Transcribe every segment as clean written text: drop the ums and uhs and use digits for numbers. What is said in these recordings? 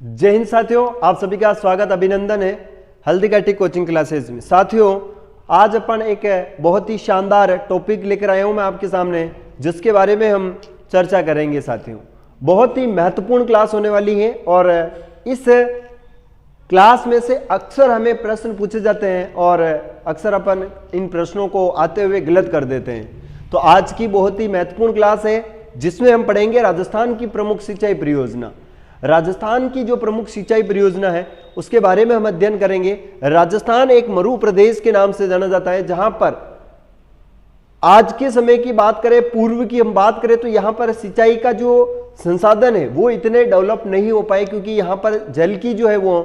जय हिंद साथियों, आप सभी का स्वागत अभिनंदन है हल्दी का टिक कोचिंग क्लासेस में। साथियों, आज अपन एक बहुत ही शानदार टॉपिक लेकर आया हूं मैं आपके सामने, जिसके बारे में हम चर्चा करेंगे। साथियों, बहुत ही महत्वपूर्ण क्लास होने वाली है और इस क्लास में से अक्सर हमें प्रश्न पूछे जाते हैं और अक्सर अपन इन प्रश्नों को आते हुए गलत कर देते हैं। तो आज की बहुत ही महत्वपूर्ण क्लास है जिसमें हम पढ़ेंगे राजस्थान की प्रमुख सिंचाई परियोजना। राजस्थान की जो प्रमुख सिंचाई परियोजना है उसके बारे में हम अध्ययन करेंगे। राजस्थान एक मरु प्रदेश के नाम से जाना जाता है, जहां पर आज के समय की बात करें, पूर्व की हम बात करें तो यहां पर सिंचाई का जो संसाधन है वो इतने डेवलप नहीं हो पाए, क्योंकि यहां पर जल की जो है वो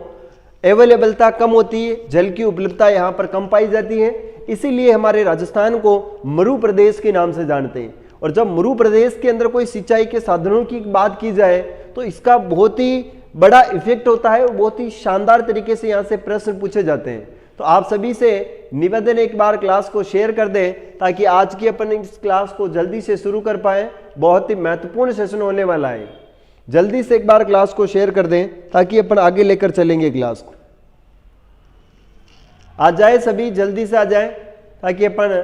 अवेलेबलता कम होती है, जल की उपलब्धता यहां पर कम पाई जाती है। इसीलिए हमारे राजस्थान को मरु प्रदेश के नाम से जानते हैं। और जब मरु प्रदेश के अंदर कोई सिंचाई के साधनों की बात की जाए तो इसका बहुत ही बड़ा इफेक्ट होता है, बहुत ही शानदार तरीके से यहां से प्रश्न पूछे जाते हैं। तो आप सभी से निवेदन, एक बार क्लास को शेयर कर दें ताकि आज की अपन इस क्लास को जल्दी से शुरू कर पाए। बहुत ही महत्वपूर्ण सेशन होने वाला है। जल्दी से एक बार क्लास को शेयर कर दें ताकि अपन आगे लेकर चलेंगे क्लास को। आ जाए सभी, जल्दी से आ जाए ताकि अपन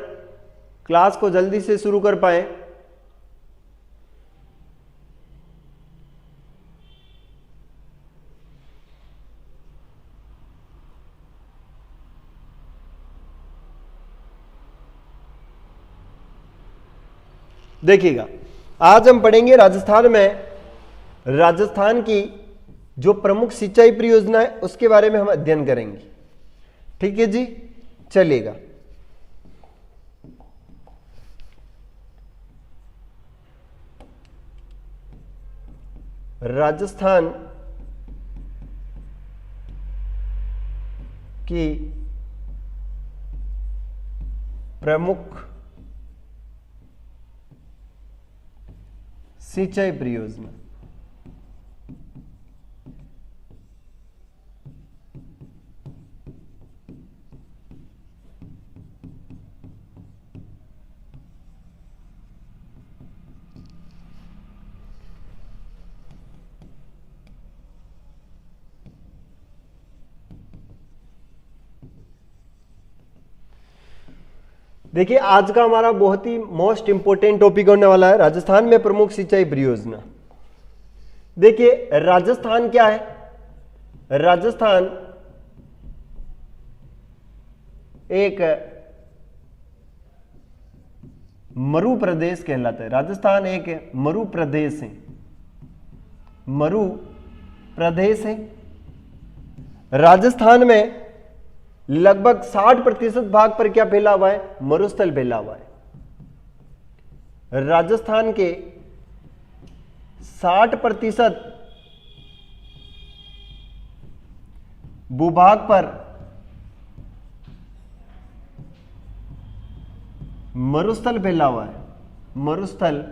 क्लास को जल्दी से शुरू कर पाए। देखिएगा, आज हम पढ़ेंगे राजस्थान की जो प्रमुख सिंचाई परियोजना है उसके बारे में हम अध्ययन करेंगे। ठीक है जी, चलिएगा। राजस्थान की प्रमुख सिंचाई परियोजना। देखिए, आज का हमारा बहुत ही मोस्ट इंपोर्टेंट टॉपिक होने वाला है राजस्थान में प्रमुख सिंचाई परियोजना। देखिए, राजस्थान क्या है? राजस्थान एक मरु प्रदेश कहलाता है। राजस्थान एक मरु प्रदेश है। मरु प्रदेश है। राजस्थान में लगभग 60% भाग पर क्या फैला हुआ है? मरुस्थल फैला हुआ है। राजस्थान के 60% भूभाग पर मरुस्थल फैला हुआ है। मरुस्थल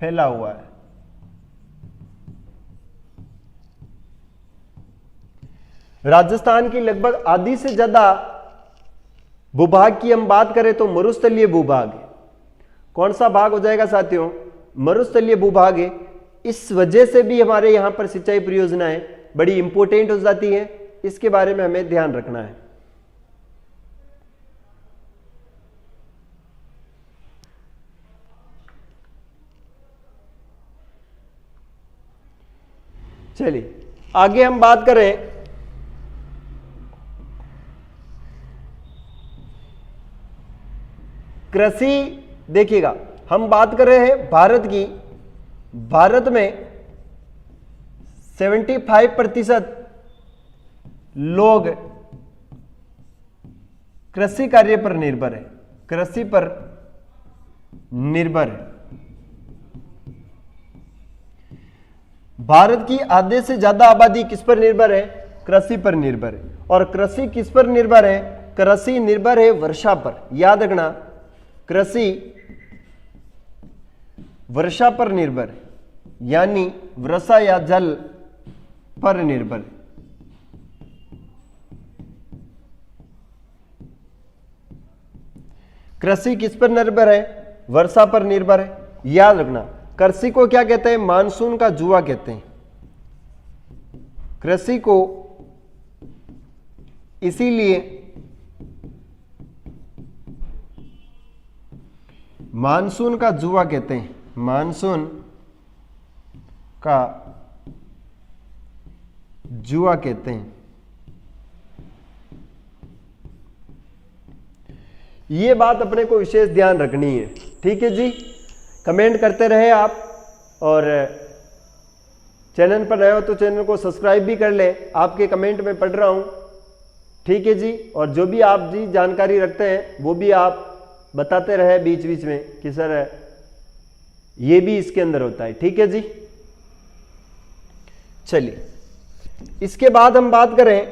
फैला हुआ है। राजस्थान की लगभग आधी से ज्यादा भूभाग की हम बात करें तो मरुस्थलीय भूभाग है। कौन सा भाग हो जाएगा साथियों? मरुस्थलीय भूभाग है। इस वजह से भी हमारे यहां पर सिंचाई परियोजनाएं बड़ी इंपॉर्टेंट हो जाती है। इसके बारे में हमें ध्यान रखना है। चलिए आगे हम बात करें। कृषि, देखिएगा, हम बात कर रहे हैं भारत की। भारत में 75% लोग कृषि कार्य पर निर्भर है। कृषि पर निर्भर है। भारत की आधे से ज्यादा आबादी किस पर निर्भर है? कृषि पर निर्भर है। और कृषि किस पर निर्भर है? कृषि निर्भर है वर्षा पर। याद रखना, कृषि वर्षा पर निर्भर है, यानी वर्षा या जल पर निर्भर है। कृषि किस पर निर्भर है? वर्षा पर निर्भर है। याद रखना, कृषि को क्या कहते हैं? मानसून का जुआ कहते हैं। कृषि को इसीलिए मानसून का जुआ कहते हैं। मानसून का जुआ कहते हैं। ये बात अपने को विशेष ध्यान रखनी है। ठीक है जी, कमेंट करते रहे आप, और चैनल पर नए हो तो चैनल को सब्सक्राइब भी कर ले, आपके कमेंट में पढ़ रहा हूँ। ठीक है जी, और जो भी आप जी जानकारी रखते हैं वो भी आप बताते रहे बीच बीच में कि सर ये भी इसके अंदर होता है। ठीक है जी, चलिए इसके बाद हम बात करें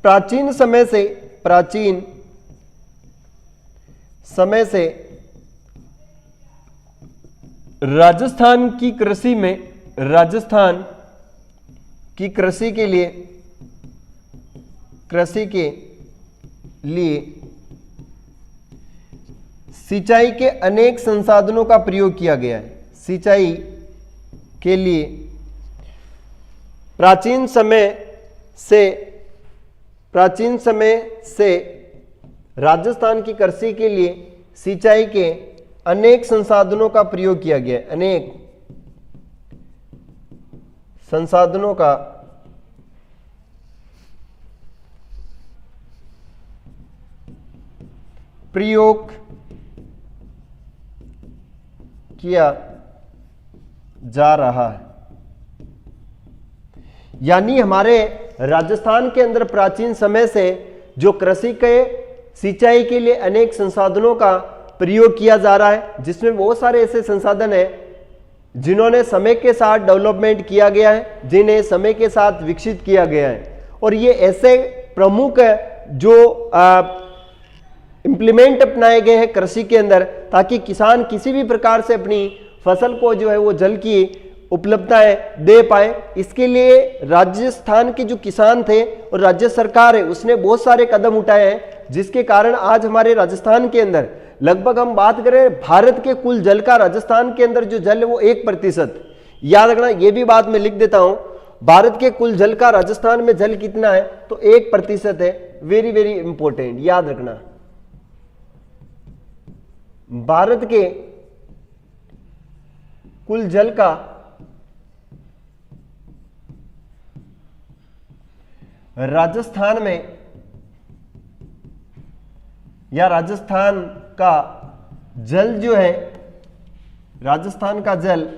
प्राचीन समय से राजस्थान की कृषि में, राजस्थान की कृषि के लिए सिंचाई के अनेक संसाधनों का प्रयोग किया गया है। सिंचाई के लिए प्राचीन समय से राजस्थान की कृषि के लिए सिंचाई के अनेक संसाधनों का प्रयोग किया गया है। अनेक संसाधनों का प्रयोग किया जा रहा है। यानी हमारे राजस्थान के अंदर प्राचीन समय से जो कृषि के सिंचाई के लिए अनेक संसाधनों का प्रयोग किया जा रहा है, जिसमें बहुत सारे ऐसे संसाधन हैं जिन्होंने समय के साथ डेवलपमेंट किया गया है, जिन्हें समय के साथ विकसित किया गया है। और ये ऐसे प्रमुख जो इम्प्लीमेंट अपनाए गए हैं कृषि के अंदर, ताकि किसान किसी भी प्रकार से अपनी फसल को जो है वो जल की उपलब्धताएं दे पाए। इसके लिए राजस्थान के जो किसान थे और राज्य सरकार है उसने बहुत सारे कदम उठाए हैं, जिसके कारण आज हमारे राजस्थान के अंदर लगभग हम बात करें भारत के कुल जल का, राजस्थान के अंदर जो जल है वो 1%। याद रखना, ये भी बात मैं लिख देता हूं, भारत के कुल जल का राजस्थान में जल कितना है तो 1% है। वेरी वेरी इंपॉर्टेंट, याद रखना। भारत के कुल जल का राजस्थान में, या राजस्थान का जल जो है, राजस्थान का जल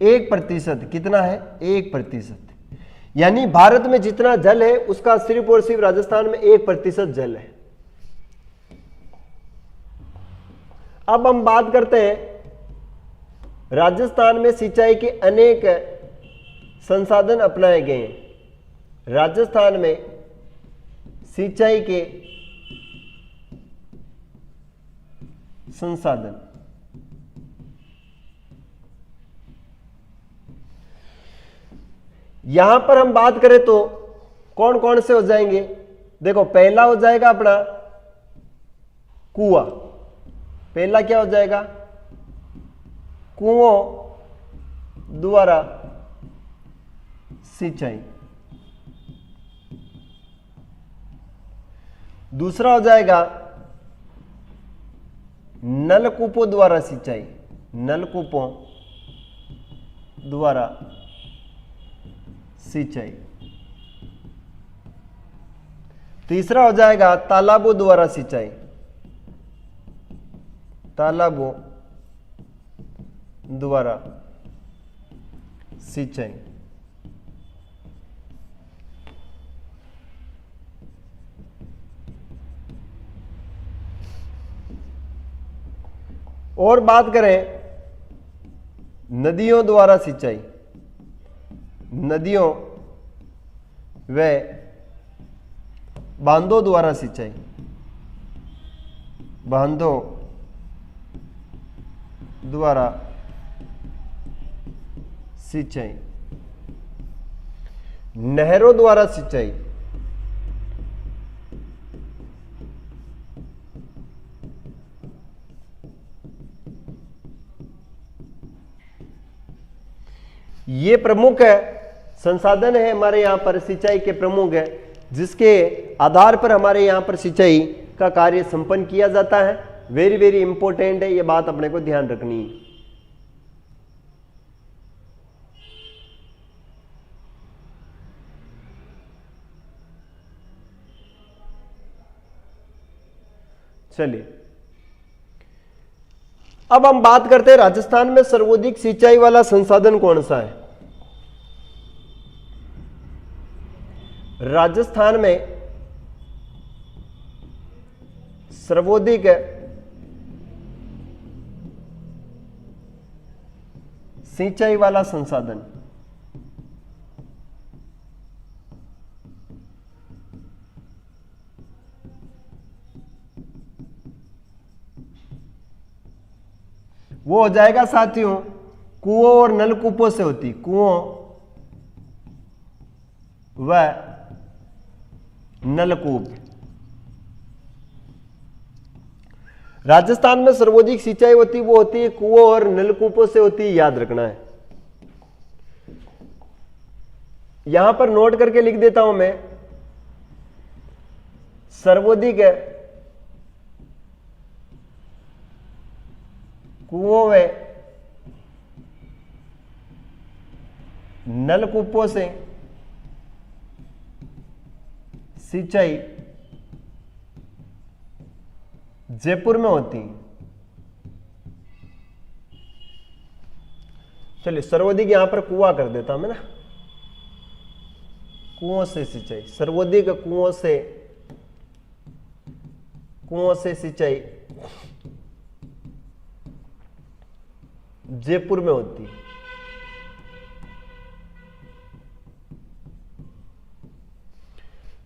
1%। कितना है? 1%। यानी भारत में जितना जल है उसका सिर्फ और सिर्फ राजस्थान में 1% जल है। अब हम बात करते हैं राजस्थान में सिंचाई के अनेक संसाधन अपनाए गए हैं। राजस्थान में सिंचाई के संसाधन, यहां पर हम बात करें तो कौन कौन से हो जाएंगे? देखो, पहला हो जाएगा अपना कुआं। पहला क्या हो जाएगा? कुओं द्वारा सिंचाई। दूसरा हो जाएगा नलकूपों द्वारा सिंचाई। नलकूपों द्वारा सिंचाई। तीसरा हो जाएगा तालाबों द्वारा सिंचाई। तालाबों द्वारा सिंचाई। और बात करें नदियों द्वारा सिंचाई। नदियों व बांधों द्वारा सिंचाई। बांधों द्वारा सिंचाई। नहरों द्वारा सिंचाई। ये प्रमुख है संसाधन है हमारे यहाँ पर सिंचाई के प्रमुख है, जिसके आधार पर हमारे यहाँ पर सिंचाई का कार्य संपन्न किया जाता है। वेरी वेरी इंपॉर्टेंट है, ये बात अपने को ध्यान रखनी है। चलिए अब हम बात करते हैं राजस्थान में सर्वाधिक सिंचाई वाला संसाधन कौन सा है। राजस्थान में सर्वाधिक सिंचाई वाला संसाधन वो हो जाएगा साथियों कुओं और नलकूपों से होती, कुओं व नलकूप। राजस्थान में सर्वाधिक सिंचाई होती वो होती है कुओं और नलकूपों से होती है, याद रखना है। यहां पर नोट करके लिख देता हूं मैं, सर्वाधिक कुओं व नलकूपों से सिंचाई जयपुर में होती है। चलिए सर्वाधिक यहां पर कुआं कर देता हूं मैं ना, कुओं से सिंचाई, सर्वाधिक कुओं से सिंचाई जयपुर में होती है।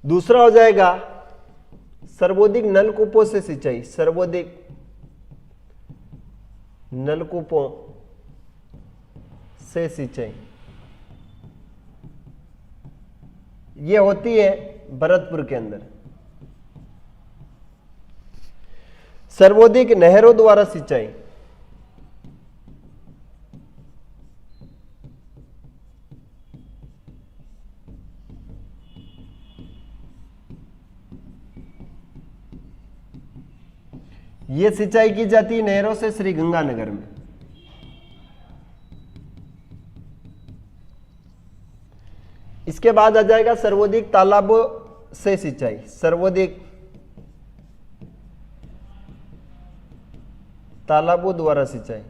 दूसरा हो जाएगा सर्वाधिक नलकूपों से सिंचाई, सर्वाधिक नलकूपों से सिंचाई ये होती है भरतपुर के अंदर। सर्वाधिक नहरों द्वारा सिंचाई, ये सिंचाई की जाती है नहरों से श्री गंगानगर में। इसके बाद आ जाएगा सर्वाधिक तालाबों से सिंचाई, सर्वाधिक तालाबों द्वारा सिंचाई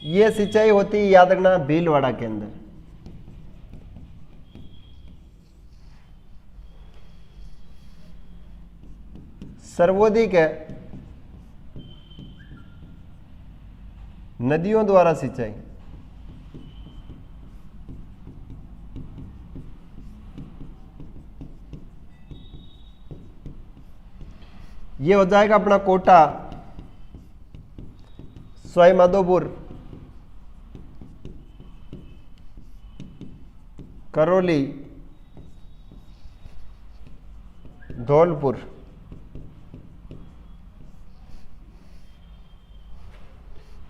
ये सिंचाई होती है, याद रखना, भीलवाड़ा के अंदर। सर्वाधिक है नदियों द्वारा सिंचाई, ये हो जाएगा अपना कोटा, सवाई माधोपुर, करौली, धौलपुर।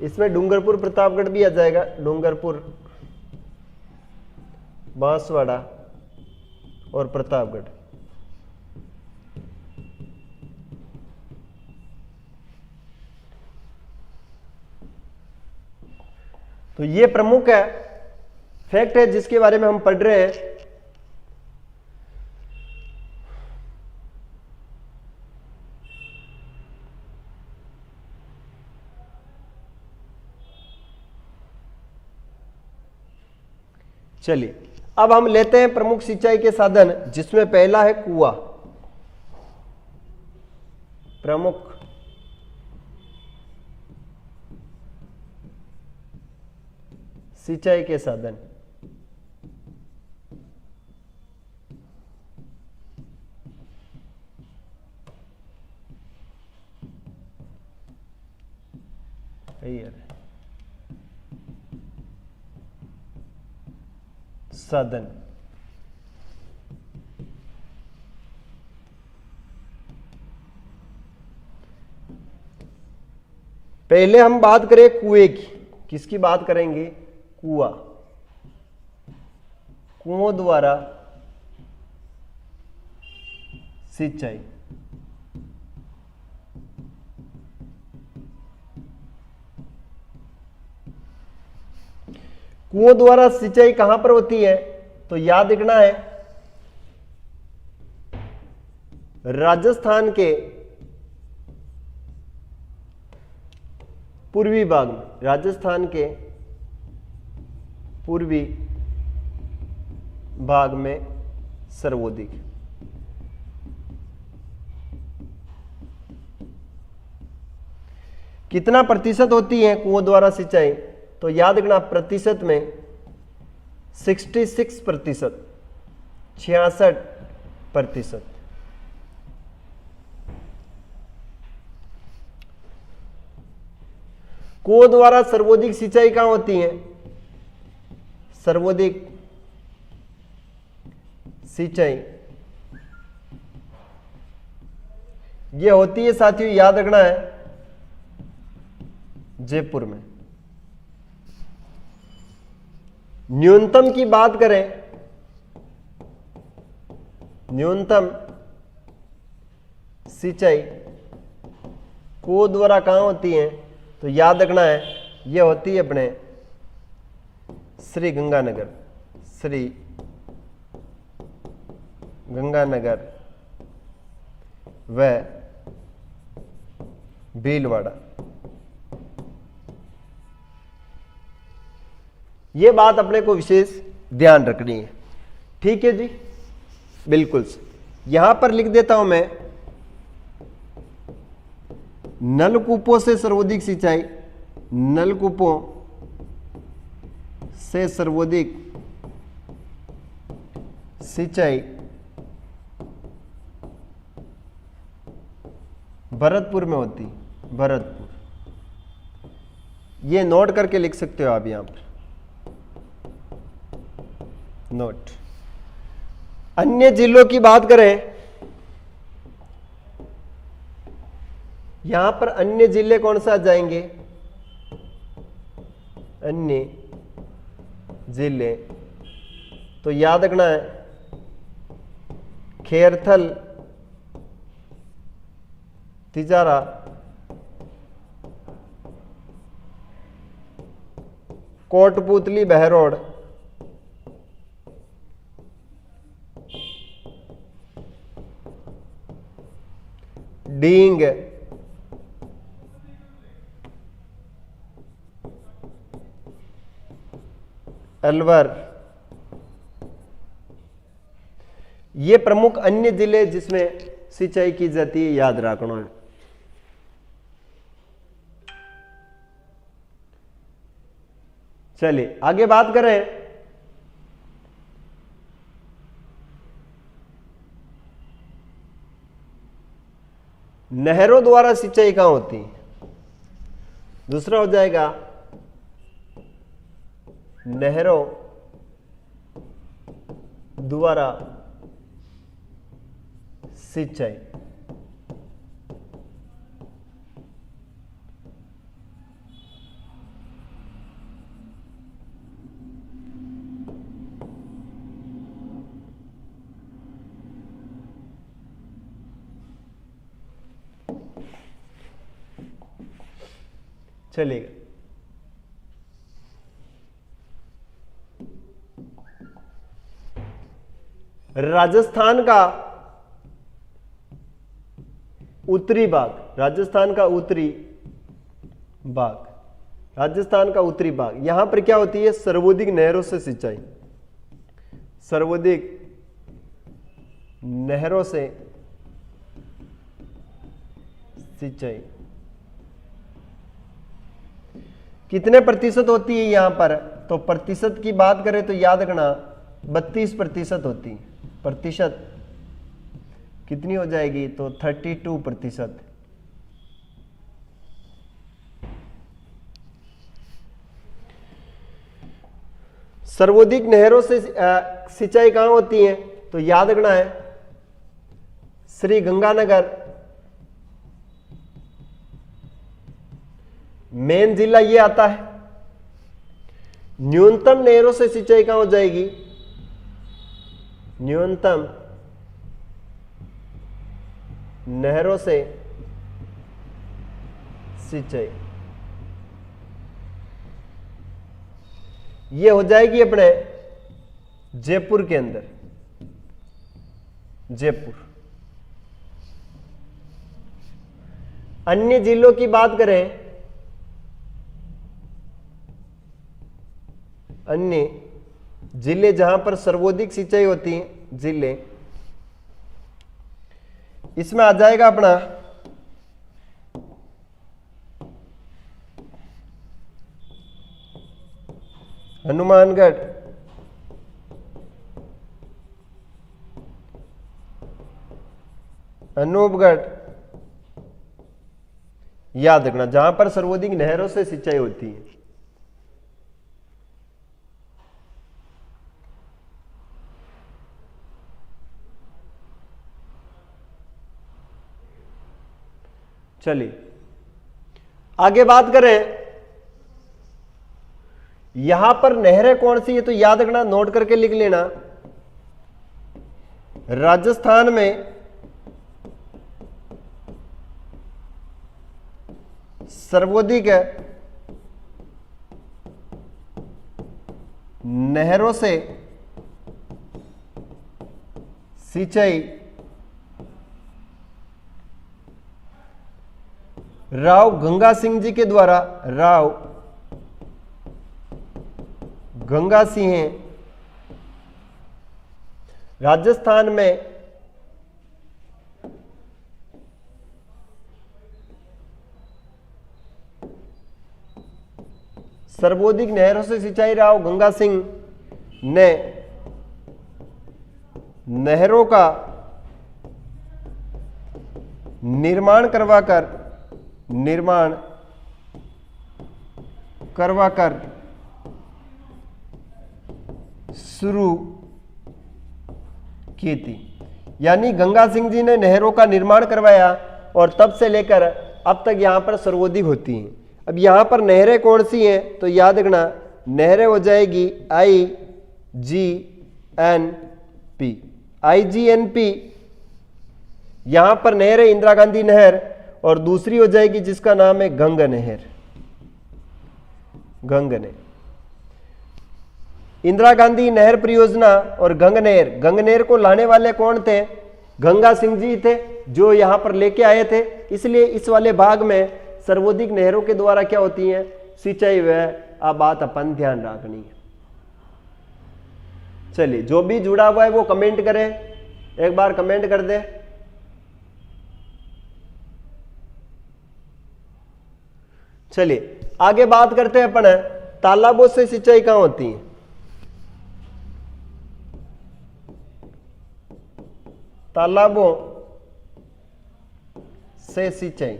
इसमें डूंगरपुर प्रतापगढ़ भी आ जाएगा, डूंगरपुर, बांसवाड़ा और प्रतापगढ़। तो ये प्रमुख है फैक्ट है जिसके बारे में हम पढ़ रहे हैं। चलिए अब हम लेते हैं प्रमुख सिंचाई के साधन, जिसमें पहला है कुआं। प्रमुख सिंचाई के साधन, साधन। पहले हम बात करें कुएं की। किसकी बात करेंगे? कुआं। कुओं द्वारा सिंचाई। कुओं द्वारा सिंचाई कहां पर होती है? तो याद रखना है राजस्थान के पूर्वी भाग में। राजस्थान के पूर्वी भाग में सर्वाधिक। कितना प्रतिशत होती है कुओं द्वारा सिंचाई? तो याद रखना प्रतिशत में 66%, 66%। कुओं द्वारा सर्वाधिक सिंचाई कहां होती है? सर्वाधिक सिंचाई ये होती है साथियों, याद रखना है, जयपुर में। न्यूनतम की बात करें, न्यूनतम सिंचाई कुओं द्वारा कहां होती है? तो याद रखना है यह होती है अपने श्री गंगानगर, श्री गंगानगर व भीलवाड़ा। ये बात अपने को विशेष ध्यान रखनी है। ठीक है जी, बिल्कुल। यहां पर लिख देता हूं मैं नलकूपों से सर्वाधिक सिंचाई, नलकूपों से सर्वाधिक सिंचाई भरतपुर में होती। भरतपुर, ये नोट करके लिख सकते हो आप यहां पर, नोट। अन्य जिलों की बात करें, यहां पर अन्य जिले कौन सा आ जाएंगे? अन्य जिले तो याद रखना है खेरथल, तिजारा, कोटपुतली, बहरोड, डींग, अलवर। ये प्रमुख अन्य जिले जिसमें सिंचाई की जाती है, याद रखना है। चलिए आगे बात करें। नहरों द्वारा सिंचाई कहां होती है? दूसरा हो जाएगा नहरों द्वारा सिंचाई। चलेगा। राजस्थान का उत्तरी भाग, राजस्थान का उत्तरी भाग, राजस्थान का उत्तरी भाग, यहां पर क्या होती है? सर्वाधिक नहरों से सिंचाई, सर्वाधिक नहरों से सिंचाई। कितने प्रतिशत होती है यहां पर? तो प्रतिशत की बात करें तो याद रखना 32% होती है। प्रतिशत कितनी हो जाएगी? तो 32%। सर्वाधिक नहरों से सिंचाई कहां होती है? तो याद रखना है श्री गंगानगर मेन जिला ये आता है। न्यूनतम नहरों से सिंचाई कहां हो जाएगी? न्यूनतम नहरों से सिंचाई ये हो जाएगी अपने जयपुर के अंदर, जयपुर। अन्य जिलों की बात करें, अन्य जिले जहां पर सर्वाधिक सिंचाई होती है जिले, इसमें आ जाएगा अपना हनुमानगढ़, अनूपगढ़। याद रखना जहां पर सर्वाधिक नहरों से सिंचाई होती है। चलिए आगे बात करें, यहां पर नहरें कौन सी है तो याद रखना, नोट करके लिख लेना। राजस्थान में सर्वाधिक नहरों से सिंचाई राव गंगा सिंह जी के द्वारा, राव गंगा सिंह राजस्थान में सर्वाधिक नहरों से सिंचाई राव गंगा सिंह ने नहरों का निर्माण करवाकर शुरू की थी। यानी गंगा सिंह जी ने नहरों का निर्माण करवाया और तब से लेकर अब तक यहां पर सर्वाधिक होती हैं। अब यहां पर नहरें कौन सी हैं तो याद रखना, नहरें हो जाएगी IGNP। IGNP यहां पर नहर है इंदिरा गांधी नहर, और दूसरी हो जाएगी जिसका नाम है गंग नहर। गंग नहर, इंदिरा गांधी नहर परियोजना और गंग नहर को लाने वाले कौन थे? गंगा सिंह जी थे, जो यहां पर लेके आए थे। इसलिए इस वाले भाग में सर्वाधिक नहरों के द्वारा क्या होती है? सिंचाई। वह अब बात अपन ध्यान रखनी है। चलिए जो भी जुड़ा हुआ है वो कमेंट करें, एक बार कमेंट कर दे। चलिए आगे बात करते हैं अपन तालाबों से सिंचाई कहां होती है। तालाबों से सिंचाई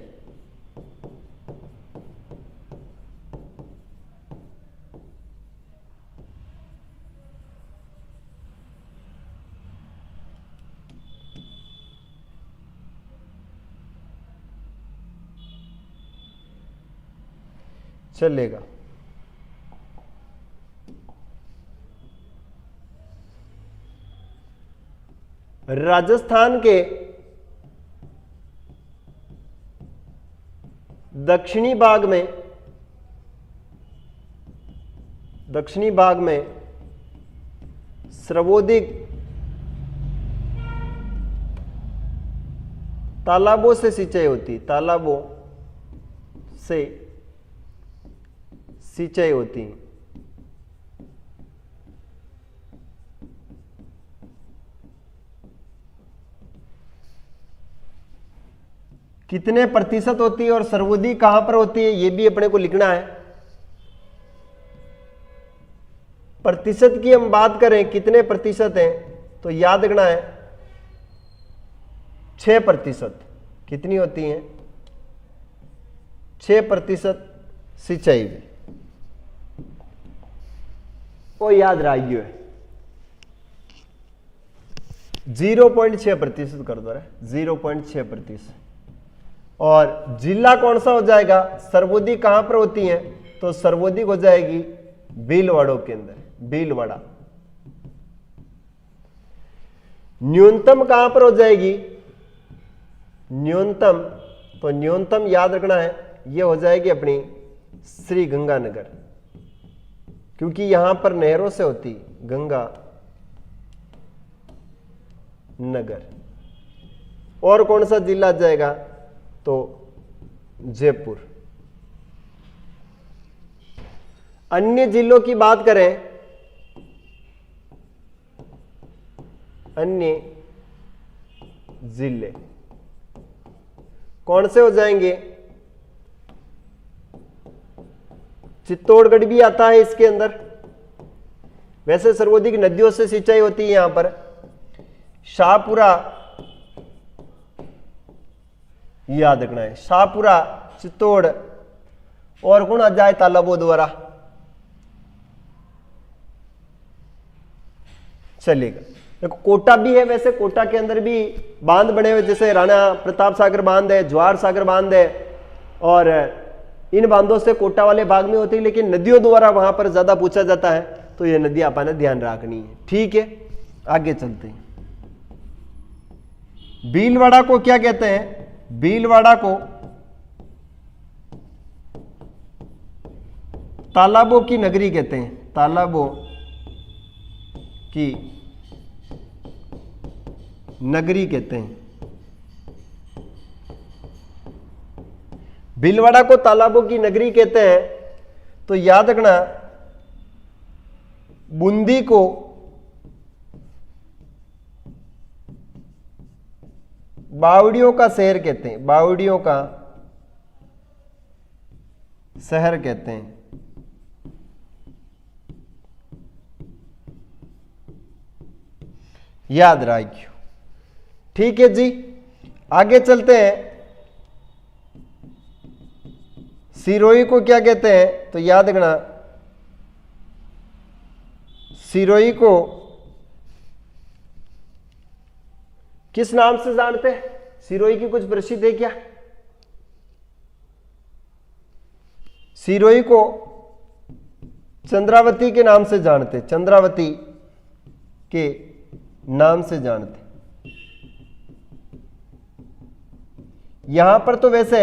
चलेगा। राजस्थान के दक्षिणी भाग में सर्वाधिक तालाबों से सिंचाई होती, तालाबों से सिंचाई होती है। कितने प्रतिशत होती है और सर्वाधिक कहां पर होती है, यह भी अपने को लिखना है। प्रतिशत की हम बात करें कितने प्रतिशत हैं तो याद रखना है 6%। कितनी होती हैं? 6% सिंचाई भी, वो याद रखिए। 0.6% कर दो, 0.6%। और जिला कौन सा हो जाएगा, सर्वोधिक कहां पर होती है, तो सर्वोधिक हो जाएगी भीलवाड़ों के अंदर, भीलवाड़ा। न्यूनतम कहां पर हो जाएगी, न्यूनतम, तो न्यूनतम याद रखना है, यह हो जाएगी अपनी श्री गंगानगर, क्योंकि यहां पर नहरों से होती गंगा नगर। और कौन सा जिला आ जाएगा, तो जयपुर। अन्य जिलों की बात करें, अन्य जिले कौन से हो जाएंगे, चित्तौड़गढ़ भी आता है इसके अंदर। वैसे सर्वाधिक नदियों से सिंचाई होती है यहां पर, शाहपुरा याद रखना है, शाहपुरा, चित्तौड़, और कौन आ जाए तालाबों द्वारा, चलेगा। देखो कोटा भी है, वैसे कोटा के अंदर भी बांध बने हुए, जैसे राणा प्रताप सागर बांध है, जवाहर सागर बांध है, और इन बांधों से कोटा वाले भाग में होती है, लेकिन नदियों द्वारा वहां पर ज्यादा पूछा जाता है, तो ये नदी आपने ध्यान रखनी है। ठीक है, आगे चलते हैं। भीलवाड़ा को क्या कहते हैं, भीलवाड़ा को तालाबों की नगरी कहते हैं, तालाबों की नगरी कहते हैं। भीलवाड़ा को तालाबों की नगरी कहते हैं, तो याद रखना बूंदी को बावड़ियों का शहर कहते हैं, बावड़ियों का शहर कहते हैं। याद रखियो। ठीक है जी, आगे चलते हैं। सिरोही को क्या कहते हैं, तो याद रखना सिरोही को किस नाम से जानते हैं, सिरोही की कुछ प्रसिद्ध है क्या, सिरोही को चंद्रावती के नाम से जानते, चंद्रावती के नाम से जानते। यहां पर तो वैसे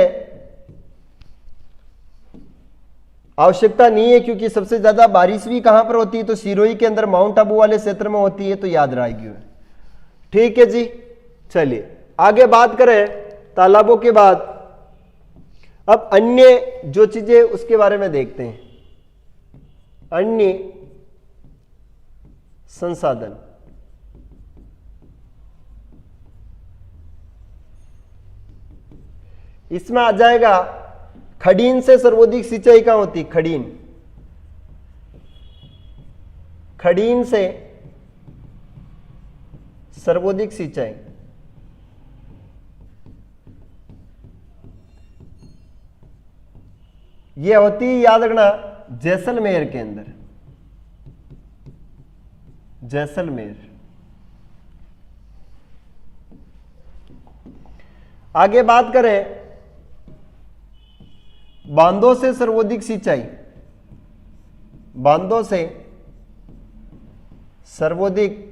आवश्यकता नहीं है, क्योंकि सबसे ज्यादा बारिश भी कहां पर होती है, तो सिरोही के अंदर माउंट आबू वाले क्षेत्र में होती है, तो याद रहेगी। ठीक है जी, चलिए आगे बात करें तालाबों के बाद। अब अन्य जो चीजें उसके बारे में देखते हैं, अन्य संसाधन। इसमें आ जाएगा खडीन से सर्वाधिक सिंचाई कहां होती, खडीन, खडीन से सर्वाधिक सिंचाई यह होती है, याद रखना, जैसलमेर के अंदर, जैसलमेर। आगे बात करें बांधों से सर्वाधिक सिंचाई, बांधों से सर्वाधिक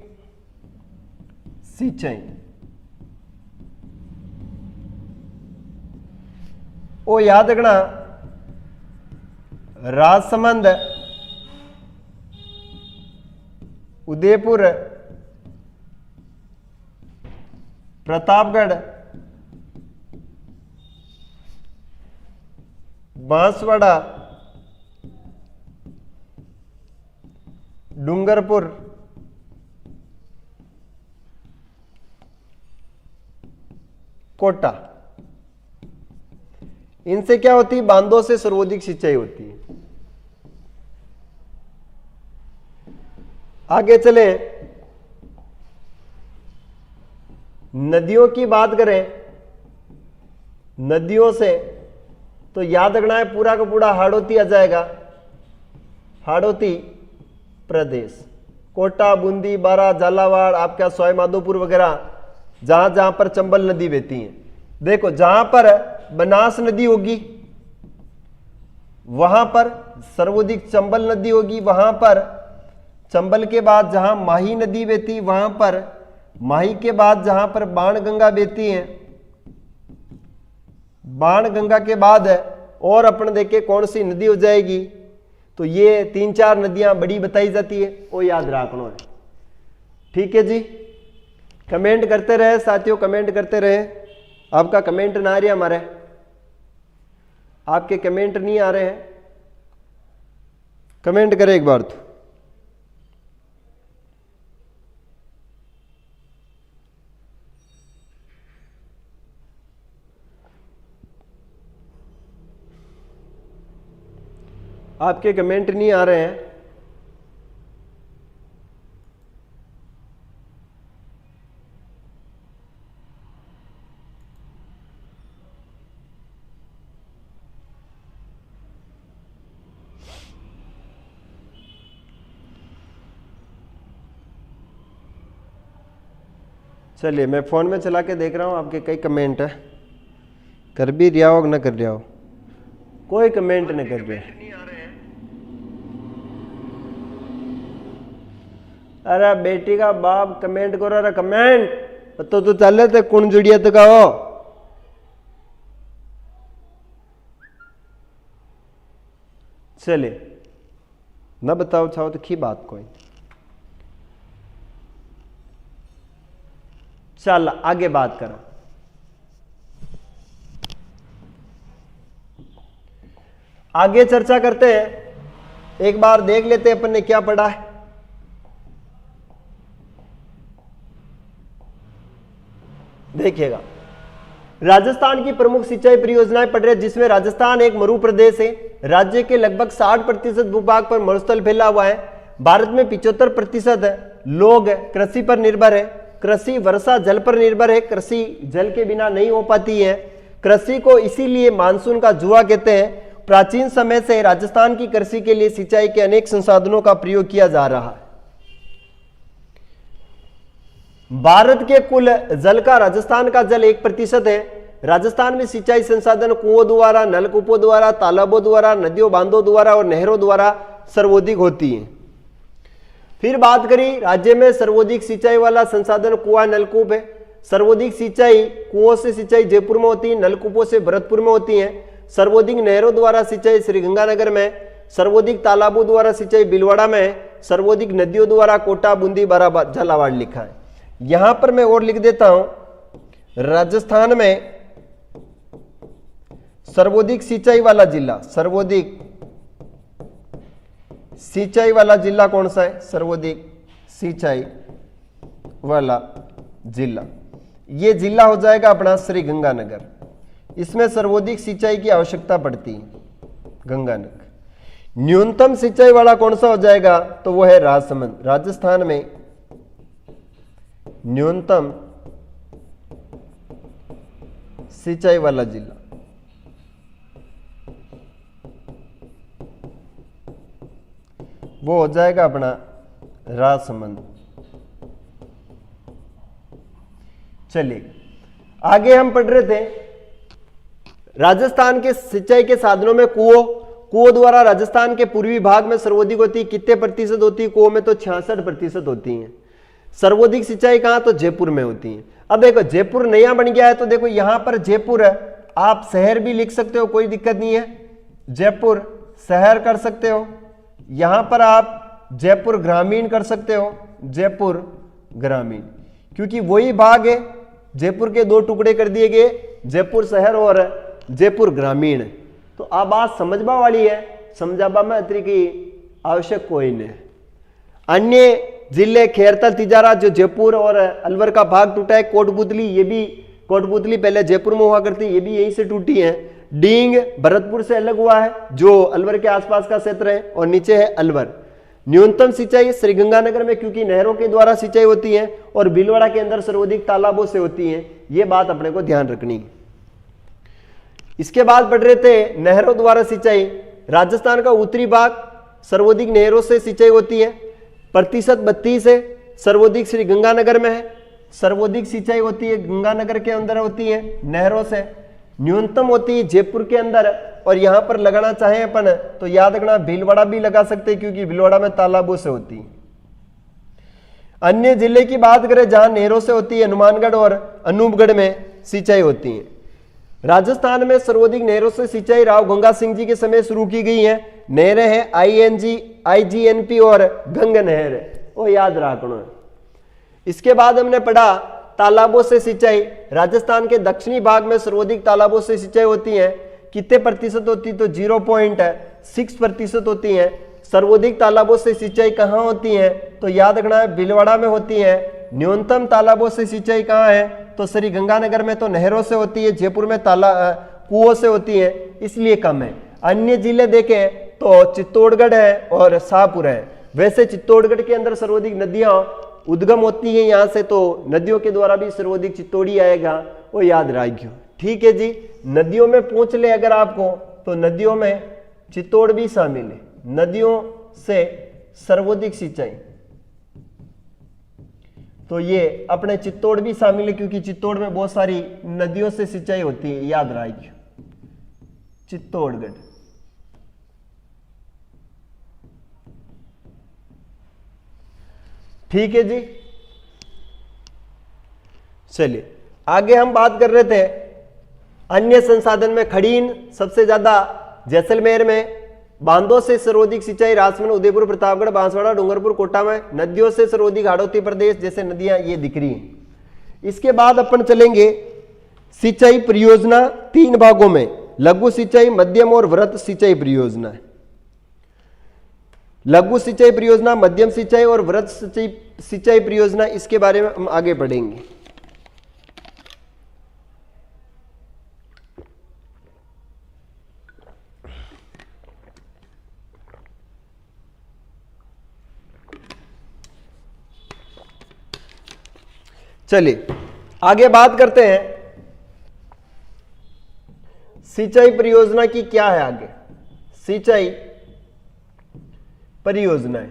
सिंचाई, ओ याद रखना राजसमंद, उदयपुर, प्रतापगढ़, बांसवाड़ा, डूंगरपुर, कोटा, इनसे क्या होती है, बांधों से सर्वाधिक सिंचाई होती है। आगे चले, नदियों की बात करें, नदियों से तो याद रखना है पूरा का पूरा हाड़ौती आ जाएगा, हाड़ौती प्रदेश, कोटा, बूंदी, बारा, झालावाड़, आपका सवाई माधोपुर वगैरह, जहां जहां पर चंबल नदी बहती है। देखो जहां पर बनास नदी होगी, वहां पर सर्वाधिक चंबल नदी होगी, वहां पर चंबल के बाद जहां माही नदी बहती वहां पर, माही के बाद जहां पर बाणगंगा बहती है, बाणगंगा के बाद है और अपन देखे कौन सी नदी हो जाएगी, तो ये 3-4 नदियां बड़ी बताई जाती है, वो याद रखना है। ठीक है जी, कमेंट करते रहे साथियों, कमेंट करते रहे। आपका कमेंट ना आ रही हमारे, आपके कमेंट नहीं आ रहे हैं, कमेंट करें एक बार तो। आपके कमेंट नहीं आ रहे हैं। चलिए मैं फोन में चला के देख रहा हूं, आपके कई कमेंट है, कर भी रिया हो ना कर रिया हो, कोई कमेंट नहीं कर रहे। अरे बेटी का बाप कमेंट करो, अरे कमेंट तो चले थे कौन जुड़िया तो कहो। चलिए ना बताओ चाहो तो की बात कोई। चल आगे बात करो। आगे चर्चा करते हैं, एक बार देख लेते हैं अपन ने क्या पढ़ा है। देखिएगा, राजस्थान की प्रमुख सिंचाई परियोजनाएं पढ़ रहे हैं, जिसमें राजस्थान एक मरु प्रदेश है। राज्य के लगभग 60% भूभाग पर मरुस्थल फैला हुआ है। भारत में 75% लोग कृषि पर निर्भर है। कृषि वर्षा जल पर निर्भर है, कृषि जल के बिना नहीं हो पाती है। कृषि को इसीलिए मानसून का जुआ कहते हैं। प्राचीन समय से राजस्थान की कृषि के लिए सिंचाई के अनेक संसाधनों का प्रयोग किया जा रहा है। भारत के कुल जल का राजस्थान का जल 1% है। राजस्थान में सिंचाई संसाधन कुओं द्वारा, नलकूपों द्वारा, तालाबों द्वारा, नदियों बांधों द्वारा और नहरों द्वारा सर्वाधिक होती है। फिर बात करी, राज्य में सर्वाधिक सिंचाई वाला संसाधन कुआं नलकूप है। सर्वाधिक सिंचाई कुओं से सिंचाई जयपुर में होती है, नलकूपों से भरतपुर में होती है। सर्वाधिक नहरों द्वारा सिंचाई श्रीगंगानगर में, सर्वाधिक तालाबों द्वारा सिंचाई भीलवाड़ा में, सर्वाधिक नदियों द्वारा कोटा, बूंदी, बाराबार, झालावाड़ लिखा है। यहां पर मैं और लिख देता हूं, राजस्थान में सर्वाधिक सिंचाई वाला जिला, सर्वाधिक सिंचाई वाला जिला कौन सा है? सर्वाधिक सिंचाई वाला जिला, ये जिला हो जाएगा अपना श्रीगंगानगर। इसमें सर्वाधिक सिंचाई की आवश्यकता पड़ती है, गंगानगर। न्यूनतम सिंचाई वाला कौन सा हो जाएगा? तो वो है राजसमंद। राजस्थान में न्यूनतम सिंचाई वाला जिला वो हो जाएगा अपना राजसमंद। चलिए आगे हम पढ़ रहे थे, राजस्थान के सिंचाई के साधनों में कुओं द्वारा राजस्थान के पूर्वी भाग में सर्वाधिक होती है। कितने प्रतिशत होती है? कुओं में तो 66% होती है। सर्वाधिक सिंचाई कहां? तो जयपुर में होती है। अब देखो जयपुर नया बन गया है, तो देखो यहां पर जयपुर है, आप शहर भी लिख सकते हो, कोई दिक्कत नहीं है। जयपुर शहर कर सकते हो, यहां पर आप जयपुर ग्रामीण कर सकते हो, जयपुर ग्रामीण, क्योंकि वही भाग है। जयपुर के 2 टुकड़े कर दिए गए, जयपुर शहर और जयपुर ग्रामीण। तो अब बात समझबा वाली है, समझाबा में अतिरिक्त की आवश्यक कोई नहीं। अन्य जिले खैरतल, तिजारा जो जयपुर और अलवर का भाग टूटा है। कोटपुतली, ये भी कोटपुतली पहले जयपुर में हुआ करती, ये भी यहीं से टूटी है। डींग भरतपुर से अलग हुआ है, जो अलवर के आसपास का क्षेत्र है, और नीचे है अलवर। न्यूनतम सिंचाई श्रीगंगानगर में, क्योंकि नहरों के द्वारा सिंचाई होती है, और भीलवाड़ा के अंदर सर्वाधिक तालाबों से होती है। ये बात अपने को ध्यान रखनी है। इसके बाद पढ़ रहे थे नहरों द्वारा सिंचाई। राजस्थान का उत्तरी भाग सर्वाधिक नहरों से सिंचाई होती है, प्रतिशत 32 है। सर्वाधिक श्रीगंगानगर में है, सर्वाधिक सिंचाई होती है गंगानगर के अंदर होती है नहरों से। न्यूनतम होती है जयपुर के अंदर, और यहां पर लगाना चाहे अपन तो याद रखना भीलवाड़ा भी लगा सकते हैं, क्योंकि भीलवाड़ा में तालाबों से होती है। अन्य जिले की बात करें जहां नहरों से होती है, हनुमानगढ़ और अनूपगढ़ में सिंचाई होती है। राजस्थान में सर्वाधिक नहरों से सिंचाई राव गंगा सिंह जी के समय शुरू की गई है। नहरें हैं IGNP और गंगा नहर है, वो याद रखना। इसके बाद हमने पढ़ा तालाबों से सिंचाई। राजस्थान के दक्षिणी भाग में सर्वाधिक तालाबों से सिंचाई होती है। कितने प्रतिशत होती है? तो 0.6% होती है। सर्वाधिक तालाबों से सिंचाई कहाँ होती है? तो याद रखना है भीलवाड़ा में होती है। न्यूनतम तालाबों से सिंचाई कहाँ है? तो श्री गंगानगर में तो नहरों से होती है, जयपुर में कुओं से होती है, इसलिए कम है। अन्य जिले देखें तो चित्तौड़गढ़ है और शाहपुर है। वैसे चित्तौड़गढ़ के अंदर सर्वाधिक नदियां उद्गम होती हैं यहाँ से, तो नदियों के द्वारा भी सर्वाधिक चित्तौड़ी आएगा, वो याद रखियो। ठीक है जी, नदियों में पूछ ले अगर आपको, तो नदियों में चित्तौड़ भी शामिल है। नदियों से सर्वाधिक सिंचाई, तो ये अपने चित्तौड़ भी शामिल है, क्योंकि चित्तौड़ में बहुत सारी नदियों से सिंचाई होती है, याद रखियो। चित्तौड़गढ़। ठीक है जी, चलिए आगे हम बात कर रहे थे अन्य संसाधन में। खड़ीन सबसे ज्यादा जैसलमेर में। बांधों से सर्वाधिक सिंचाई राजसमंद, उदयपुर, प्रतापगढ़, बांसवाड़ा, डूंगरपुर, कोटा में। नदियों से सर्वाधिक हाड़ौती प्रदेश, जैसे नदियां ये दिख रही हैं। इसके बाद अपन चलेंगे सिंचाई परियोजना 3 भागों में, लघु सिंचाई, मध्यम और वृहत सिंचाई परियोजना। लघु सिंचाई परियोजना, मध्यम सिंचाई और वृहत सिंचाई परियोजना, इसके बारे में हम आगे पढ़ेंगे। चलिए आगे बात करते हैं सिंचाई परियोजना की क्या है। आगे सिंचाई परियोजनाएं,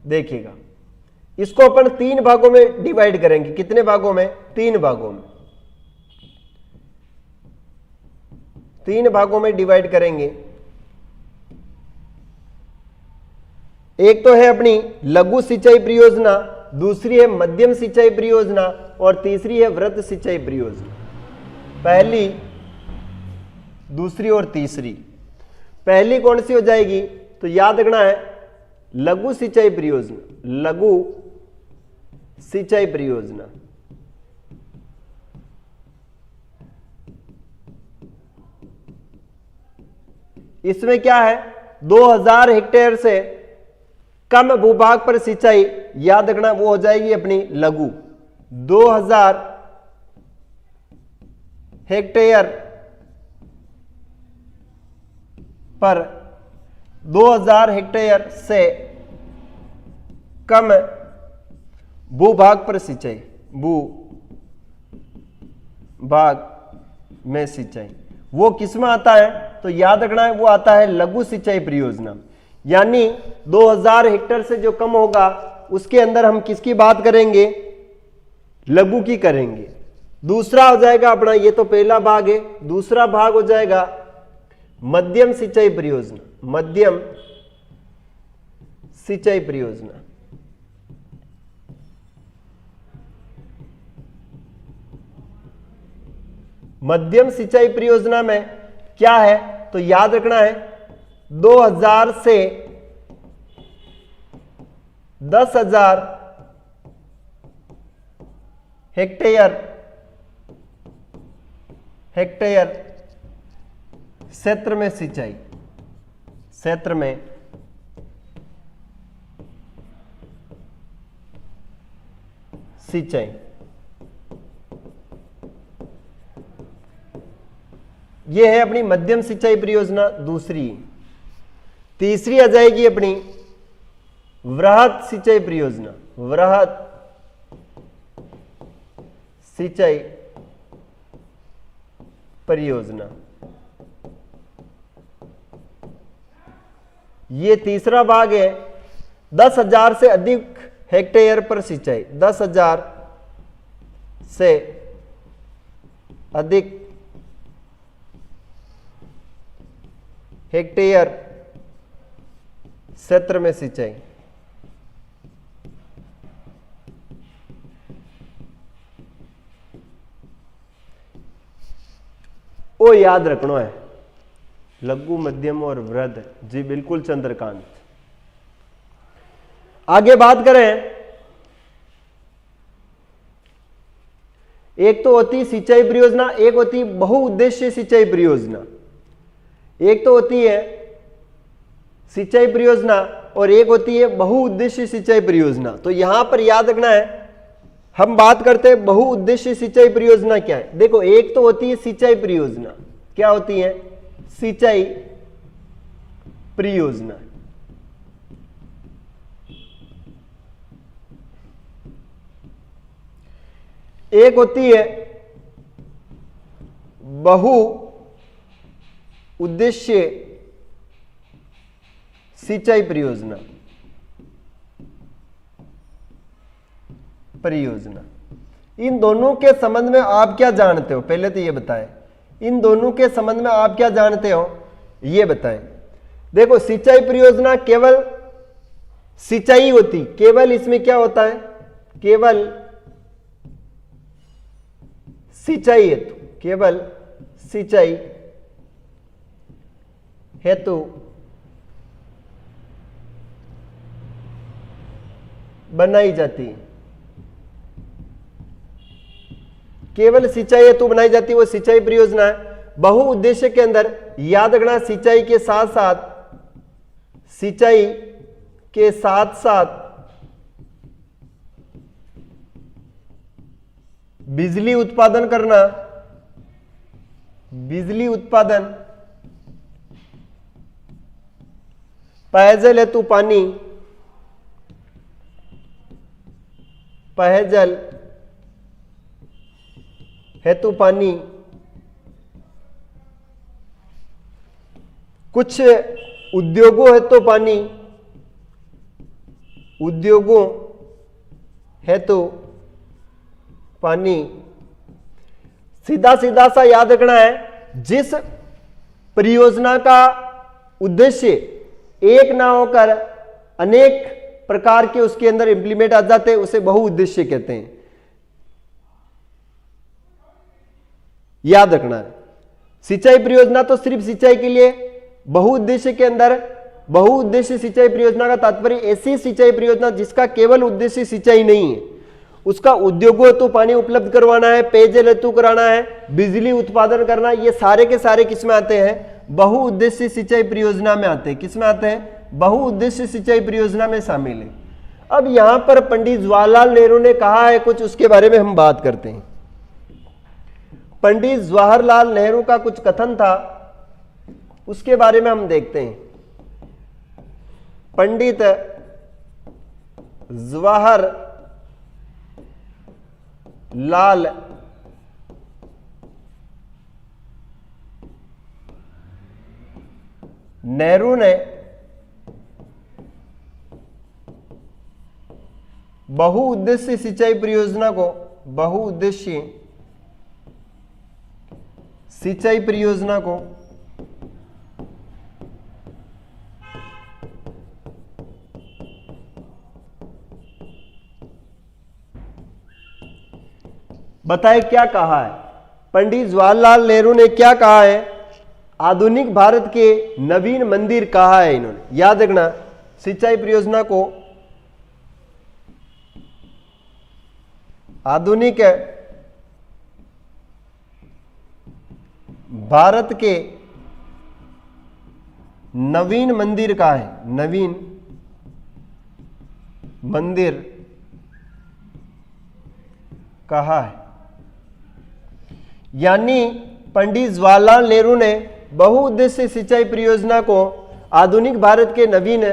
देखिएगा इसको अपन 3 भागों में डिवाइड करेंगे। कितने भागों में? 3 भागों में। 3 भागों में डिवाइड करेंगे। एक तो है अपनी लघु सिंचाई परियोजना, दूसरी है मध्यम सिंचाई परियोजना और तीसरी है वृहत सिंचाई परियोजना। पहली, दूसरी और तीसरी। पहली कौन सी हो जाएगी? तो याद रखना है लघु सिंचाई परियोजना। लघु सिंचाई परियोजना इसमें क्या है? 2000 हेक्टेयर से कम भूभाग पर सिंचाई, याद रखना वो हो जाएगी अपनी लघु। 2000 हेक्टेयर पर 2000 हेक्टेयर से कम भूभाग पर सिंचाई, भूभाग में सिंचाई, वो किसमें आता है? तो याद रखना है वो आता है लघु सिंचाई परियोजना। यानी 2000 हेक्टेयर से जो कम होगा उसके अंदर हम किसकी बात करेंगे? लघु की करेंगे। दूसरा हो जाएगा अपना, ये तो पहला भाग है, दूसरा भाग हो जाएगा मध्यम सिंचाई परियोजना। मध्यम सिंचाई परियोजना मध्यम सिंचाई परियोजना में क्या है? तो याद रखना है 2000 से 10,000 हेक्टेयर क्षेत्र में सिंचाई, क्षेत्र में सिंचाई। यह है अपनी मध्यम सिंचाई परियोजना दूसरी। तीसरी आ जाएगी अपनी वृहत सिंचाई परियोजना। वृहत सिंचाई परियोजना, ये तीसरा भाग है। 10,000 से अधिक हेक्टेयर पर सिंचाई, 10,000 से अधिक हेक्टेयर क्षेत्र में सिंचाई। वो याद रखना है, लघु मध्यम और वृद्ध। जी बिल्कुल चंद्रकांत। आगे बात करें, एक तो होती सिंचाई परियोजना, एक होती बहुउद्देशीय सिंचाई परियोजना। एक तो होती है सिंचाई परियोजना और एक होती है बहुउद्देशीय सिंचाई परियोजना। तो यहां पर याद रखना है, हम बात करते हैं बहुउद्देशीय सिंचाई परियोजना क्या है। देखो, एक तो होती है सिंचाई परियोजना। क्या होती है? सिंचाई परियोजना। एक होती है बहुउद्देशीय सिंचाई परियोजना। इन दोनों के संबंध में आप क्या जानते हो, पहले तो ये बताएं। इन दोनों के संबंध में आप क्या जानते हो, ये बताएं। देखो, सिंचाई परियोजना केवल सिंचाई होती, केवल इसमें क्या होता है, केवल सिंचाई हेतु, केवल सिंचाई हेतु बनाई जाती है। केवल सिंचाई हेतु बनाई जाती है, वो सिंचाई परियोजना है। बहुउद्देश्य के अंदर याद रखना, सिंचाई के साथ साथ, सिंचाई के साथ साथ बिजली उत्पादन करना, बिजली उत्पादन, पेयजल हेतु पानी, पेयजल हेतु पानी, कुछ उद्योगों हेतु पानी, उद्योगों हेतु पानी। सीधा सीधा सा याद रखना है, जिस परियोजना का उद्देश्य एक ना होकर अनेक प्रकार के उसके अंदर इंप्लीमेंट आ जाते हैं, उसे बहुउद्देश्य कहते हैं। याद रखना है, सिंचाई परियोजना तो सिर्फ सिंचाई के लिए। बहुउद्देश्य के अंदर, बहुउद्देश्य सिंचाई परियोजना का तात्पर्य ऐसी सिंचाई परियोजना जिसका केवल उद्देश्य सिंचाई नहीं है, उसका उद्योगों हेतु पानी उपलब्ध करवाना है, पेयजल हेतु कराना है, बिजली उत्पादन करना, ये सारे के सारे किसमें आते हैं, बहुउद्देश्य सिंचाई परियोजना में आते हैं। किसमें आते हैं, बहुउद्देश्य सिंचाई परियोजना में शामिल है। अब यहां पर पंडित जवाहरलाल नेहरू ने कहा है कुछ, उसके बारे में हम बात करते हैं। पंडित जवाहरलाल नेहरू का कुछ कथन था, उसके बारे में हम देखते हैं। पंडित जवाहरलाल नेहरू ने बहुउद्देशीय सिंचाई परियोजना को, बहुउद्देशीय सिंचाई परियोजना को बताए क्या कहा है। पंडित जवाहरलाल नेहरू ने क्या कहा है, आधुनिक भारत के नवीन मंदिर कहा है इन्होंने। याद रखना, सिंचाई परियोजना को आधुनिक भारत के नवीन मंदिर कहा है, नवीन मंदिर कहा है। यानी पंडित जवाहरलाल नेहरू ने बहुउद्देशीय सिंचाई परियोजना को आधुनिक भारत के नवीन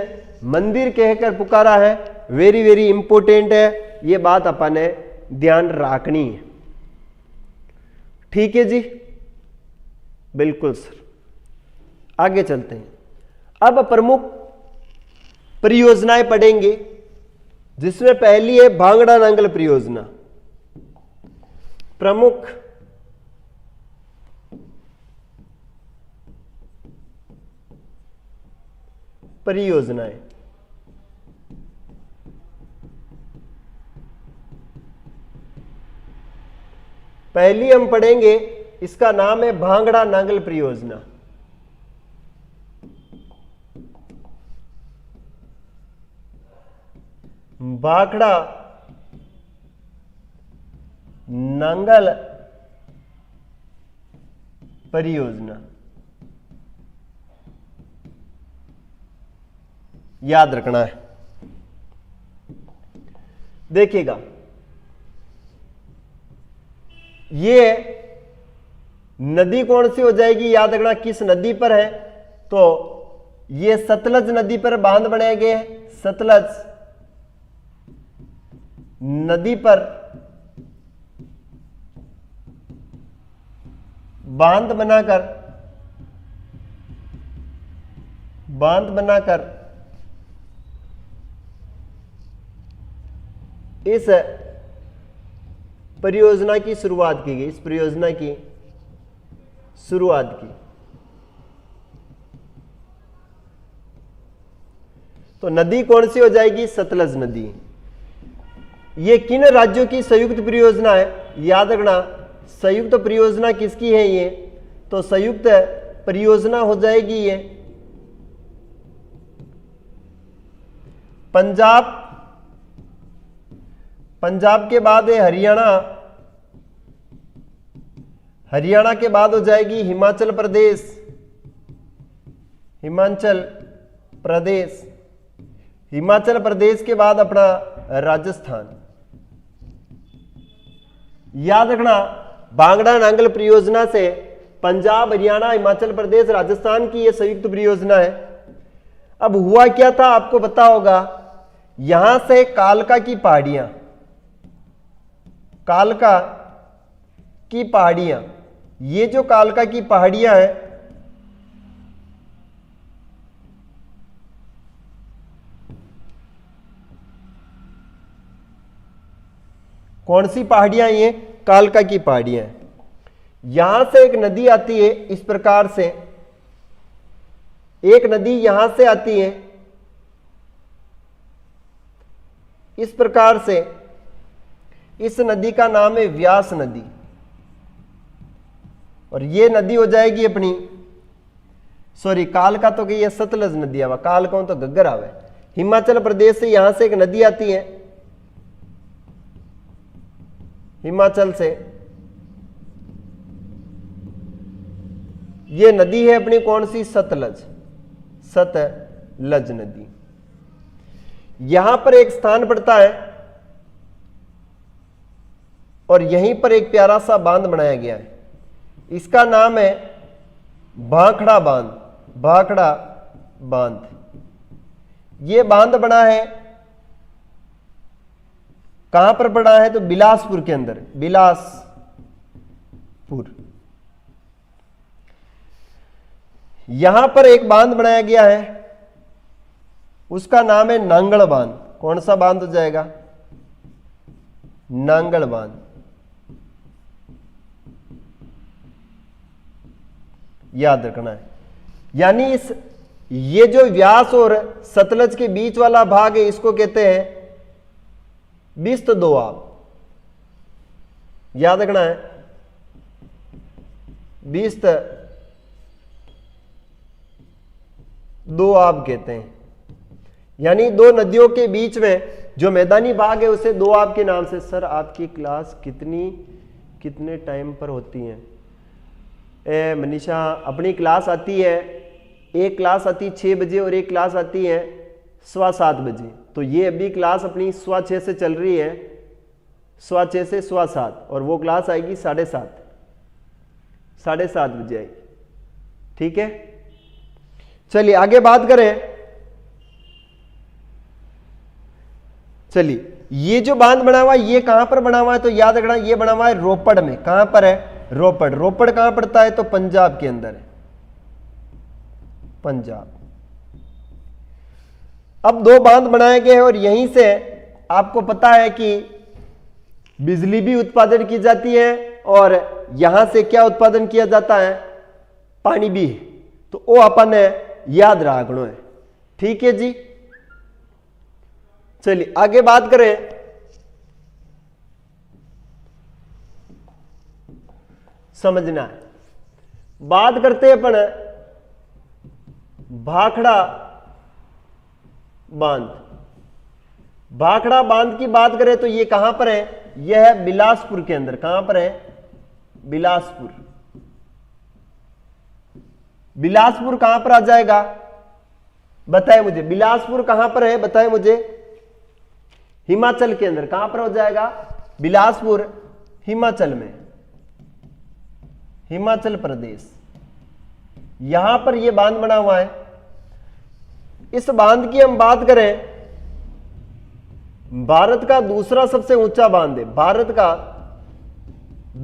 मंदिर कहकर पुकारा है। वेरी वेरी इंपॉर्टेंट है, ये बात अपन ने ध्यान रखनी है। ठीक है जी, बिल्कुल सर। आगे चलते हैं, अब प्रमुख परियोजनाएं पढ़ेंगे, जिसमें पहली है भांगड़ा नांगल परियोजना। प्रमुख परियोजनाएं। पहली हम पढ़ेंगे, इसका नाम है भांगड़ा नांगल परियोजना। भाखड़ा नांगल परियोजना, याद रखना है। देखिएगा, ये नदी कौन सी हो जाएगी, याद रखना किस नदी पर है, तो ये सतलज नदी पर बांध बनाए गए हैं। सतलज नदी पर बांध बनाकर इस परियोजना की शुरुआत की गई। इस परियोजना की शुरुआत की। तो नदी कौन सी हो जाएगी, सतलज नदी। ये किन राज्यों की संयुक्त परियोजना है, याद रखना संयुक्त परियोजना किसकी है ये, तो संयुक्त परियोजना हो जाएगी ये पंजाब, पंजाब के बाद है हरियाणा, हरियाणा के बाद हो जाएगी हिमाचल प्रदेश, हिमाचल प्रदेश, हिमाचल प्रदेश के बाद अपना राजस्थान। याद रखना भांगड़ा नांगल परियोजना से पंजाब, हरियाणा, हिमाचल प्रदेश, राजस्थान की यह संयुक्त परियोजना है। अब हुआ क्या था आपको पता होगा, यहां से कालका की पहाड़ियां, कालका की पहाड़ियां, ये जो कालका की पहाड़ियां हैं, कौन सी पहाड़ियां, ये कालका की पहाड़ियां हैं। यहां से एक नदी आती है, इस प्रकार से एक नदी यहां से आती है, इस प्रकार से। इस नदी का नाम है व्यास नदी, और ये नदी हो जाएगी अपनी, सॉरी कालका तो कि ये सतलज नदी आवा, कालका तो गग्गर आवे। हिमाचल प्रदेश से यहां से एक नदी आती है, हिमाचल से ये नदी है अपनी कौन सी, सतलज, सतलज नदी। यहां पर एक स्थान पड़ता है और यहीं पर एक प्यारा सा बांध बनाया गया है, इसका नाम है भाखड़ा बांध, भाखड़ा बांध। ये बांध बना है, कहां पर बना है, तो बिलासपुर के अंदर, बिलासपुर। यहां पर एक बांध बनाया गया है, उसका नाम है नांगल बांध। कौन सा बांध हो जाएगा, नांगल बांध। याद रखना है, यानी इस ये जो व्यास और सतलज के बीच वाला भाग है, इसको कहते हैं बिस्त दोआब। याद रखना है, बिस्त दोआब कहते हैं, यानी दो नदियों के बीच में जो मैदानी भाग है उसे दोआब के नाम से। सर आपकी क्लास कितने टाइम पर होती है, मनीषा अपनी क्लास आती है, एक क्लास आती है 6 बजे और एक क्लास आती है 7:15 बजे। तो ये अभी क्लास अपनी 6:15 से चल रही है, 6:15 से 7:15, और वो क्लास आएगी 7:30 बजे आएगी। ठीक है, चलिए आगे बात करें। चलिए ये जो बांध बना हुआ है ये कहां पर बना हुआ है, तो याद रखना ये बना हुआ है रोपड़ में। कहां पर है, रोपड़। रोपड़ कहां पड़ता है, तो पंजाब के अंदर है, पंजाब। अब दो बांध बनाए गए हैं और यहीं से आपको पता है कि बिजली भी उत्पादन की जाती है और यहां से क्या उत्पादन किया जाता है, पानी भी है, तो वो अपन ने याद रखना है। ठीक है जी। चलिए आगे बात करें, समझना है। बात करते हैं अपन भाखड़ा बांध। भाखड़ा बांध की बात करें तो ये कहां पर है, यह है बिलासपुर के अंदर। कहां पर है, बिलासपुर। बिलासपुर कहां पर आ जाएगा, बताए मुझे। बिलासपुर कहां पर है, बताए मुझे। हिमाचल के अंदर। कहां पर हो जाएगा, बिलासपुर हिमाचल में, हिमाचल प्रदेश। यहां पर यह बांध बना हुआ है। इस बांध की हम बात करें, भारत का दूसरा सबसे ऊंचा बांध है। भारत का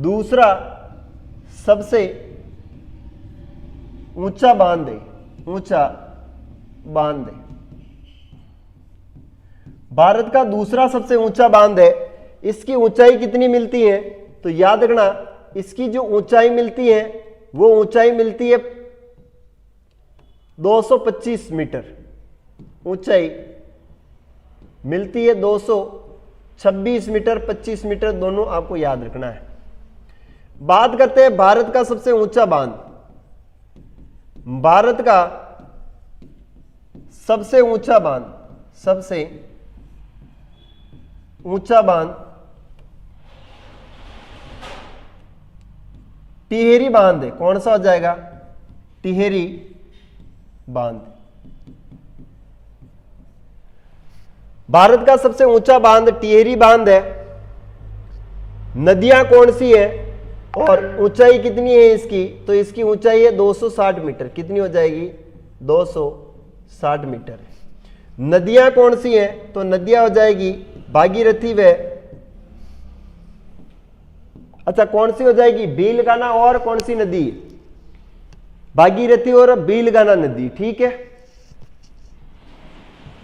दूसरा सबसे ऊंचा बांध है, ऊंचा बांध है। भारत का दूसरा सबसे ऊंचा बांध है। इसकी ऊंचाई कितनी मिलती है, तो याद रखना, इसकी जो ऊंचाई मिलती है वो ऊंचाई मिलती है 225 मीटर। ऊंचाई मिलती है 226 मीटर, 25 मीटर, दोनों आपको याद रखना है। बात करते हैं भारत का सबसे ऊंचा बांध। भारत का सबसे ऊंचा बांध, सबसे ऊंचा बांध टिहरी बांध है। कौन सा हो जाएगा, टिहरी बांध। भारत का सबसे ऊंचा बांध टिहरी बांध है। नदियां कौन सी है और ऊंचाई कितनी है इसकी, तो इसकी ऊंचाई है 260 मीटर। कितनी हो जाएगी, 260 मीटर। नदियां कौन सी है, तो नदियां हो जाएगी भागीरथी व, अच्छा कौन सी हो जाएगी, बीलगाना और कौन सी नदी, भागीरथी और बीलगाना नदी। ठीक है,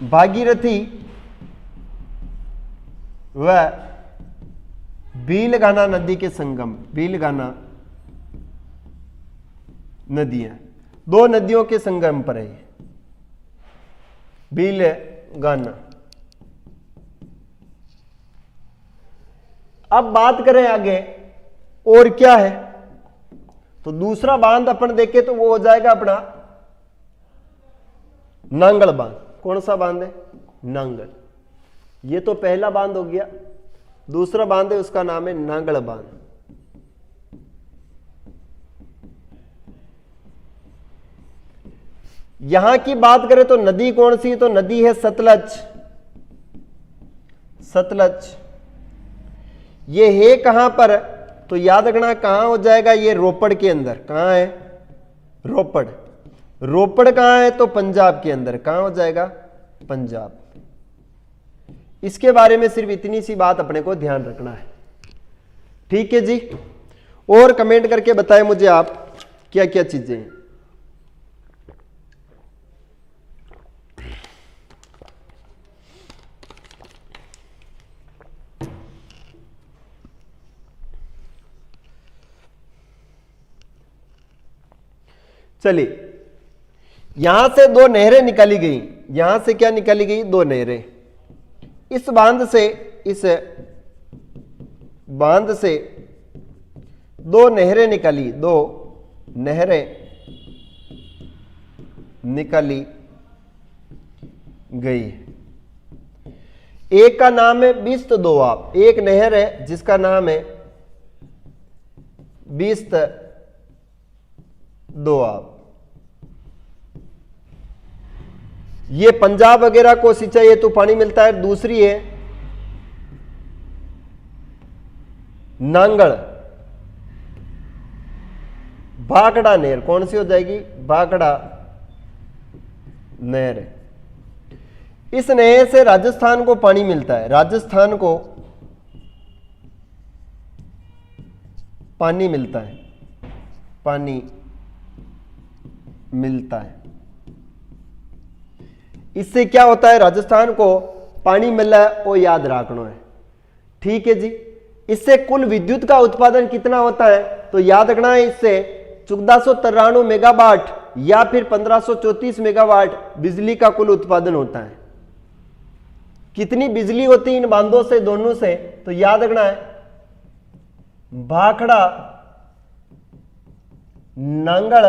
भागीरथी व बीलगाना नदी के संगम, बीलगाना नदियां, दो नदियों के संगम पर है बीलगाना। अब बात करें आगे और क्या है, तो दूसरा बांध अपन देखें तो वो हो जाएगा अपना नांगल बांध। कौन सा बांध है, नांगल। ये तो पहला बांध हो गया। दूसरा बांध है उसका नाम है नांगल बांध। यहां की बात करें तो नदी कौन सी है, तो नदी है सतलज। सतलज ये है कहां पर, तो याद रखना कहां हो जाएगा, ये रोपड़ के अंदर। कहां है, रोपड़। रोपड़ कहां है, तो पंजाब के अंदर। कहां हो जाएगा, पंजाब। इसके बारे में सिर्फ इतनी सी बात अपने को ध्यान रखना है। ठीक है जी, और कमेंट करके बताएं मुझे आप क्या क्या चीजें हैं। चलिए, यहां से दो नहरें निकाली गई। यहां से क्या निकाली गई, दो नहरें। इस बांध से, इस बांध से दो नहरें निकाली, दो नहरें निकाली गई। एक का नाम है बिस्त दोआब। एक नहर है जिसका नाम है बिस्त दोआब। ये पंजाब वगैरह को सिंचाई हेतु पानी मिलता है। दूसरी है नांगल भाखड़ा नहर। कौन सी हो जाएगी, भाखड़ा नहर। इस नहर से राजस्थान को पानी मिलता है। राजस्थान को पानी मिलता है, पानी मिलता है। इससे क्या होता है, राजस्थान को पानी मिला है, वो याद रखना है। ठीक है जी, इससे कुल विद्युत का उत्पादन कितना होता है, तो याद रखना है इससे 1493 मेगावाट या फिर 1534 मेगावाट बिजली का कुल उत्पादन होता है। कितनी बिजली होती है इन बांधों से, दोनों से, तो याद रखना है भाखड़ा नांगल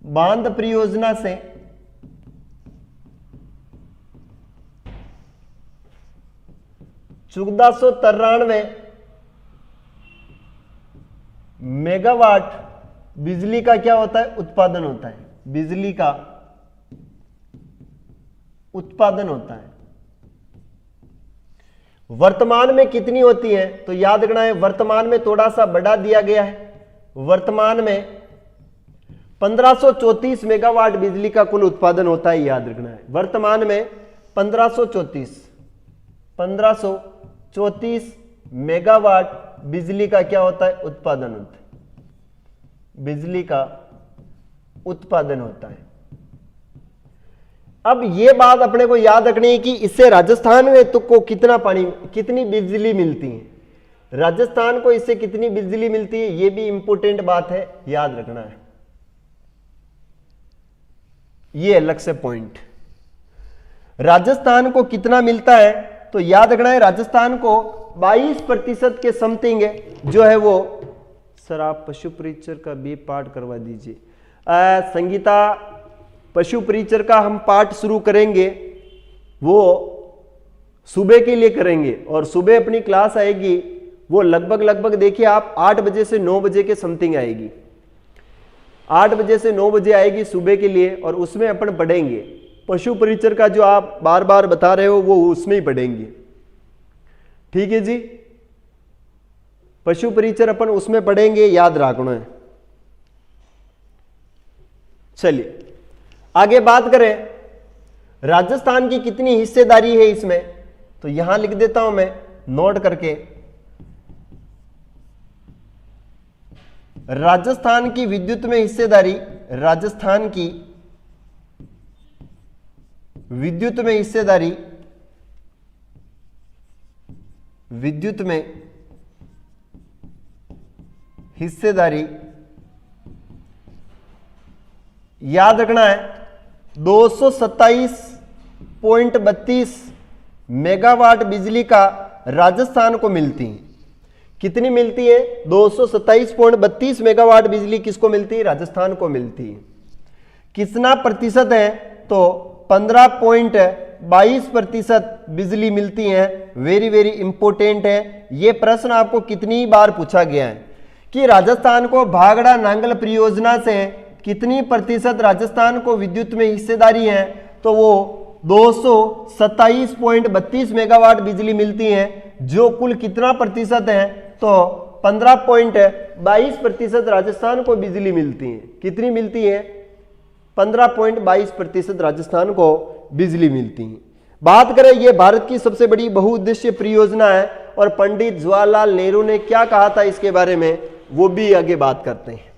बांध परियोजना से 1493 मेगावाट बिजली का क्या होता है, उत्पादन होता है, बिजली का उत्पादन होता है। वर्तमान में कितनी होती है, तो याद रखना है वर्तमान में थोड़ा सा बढ़ा दिया गया है, वर्तमान में 1534 मेगावाट बिजली का कुल उत्पादन होता है, याद रखना है वर्तमान में 1534 मेगावाट बिजली का क्या होता है, उत्पादन होता है, बिजली का उत्पादन होता है। अब यह बात अपने को याद रखनी है कि इससे राजस्थान में तो को कितनी बिजली मिलती है, राजस्थान को इससे कितनी बिजली मिलती है, यह भी इंपॉर्टेंट बात है, याद रखना है, यह अलग से पॉइंट। राजस्थान को कितना मिलता है, तो याद रखना है राजस्थान को 22% के समथिंग जो है वो, सर आप पशु परिचर का भी पाठ करवा दीजिए। संगीता पशु परिचर का हम पाठ शुरू करेंगे, वो सुबह के लिए करेंगे और सुबह अपनी क्लास आएगी वो लगभग देखिए आप 8 बजे से 9 बजे के समथिंग आएगी, 8 बजे से 9 बजे आएगी सुबह के लिए, और उसमें अपन पढ़ेंगे पशु परिचर का जो आप बार बार बता रहे हो वो उसमें ही पढ़ेंगे, ठीक है जी। पशु परिचर अपन उसमें पढ़ेंगे, याद रखना है। चलिए आगे बात करें, राजस्थान की कितनी हिस्सेदारी है इसमें, तो यहां लिख देता हूं मैं नोट करके, राजस्थान की विद्युत में हिस्सेदारी, राजस्थान की विद्युत में हिस्सेदारी, विद्युत में हिस्सेदारी याद रखना है 227.32 मेगावाट बिजली का राजस्थान को मिलती है। कितनी मिलती है, 227.32 मेगावाट बिजली किसको मिलती है, राजस्थान को मिलती है। कितना प्रतिशत है, तो 15.22% बिजली मिलती है। वेरी इंपॉर्टेंट है यह प्रश्न, आपको कितनी बार पूछा गया है कि राजस्थान को भाखड़ा नांगल परियोजना से कितनी प्रतिशत राजस्थान को विद्युत में हिस्सेदारी है, तो वो 227.32 मेगावाट बिजली मिलती है, जो कुल कितना प्रतिशत है, तो 15.22% राजस्थान को बिजली मिलती है। कितनी मिलती है, 15.22% राजस्थान को बिजली मिलती है। बात करें, यह भारत की सबसे बड़ी बहुउद्देशीय परियोजना है, और पंडित जवाहरलाल नेहरू ने क्या कहा था इसके बारे में, वो भी आगे बात करते हैं,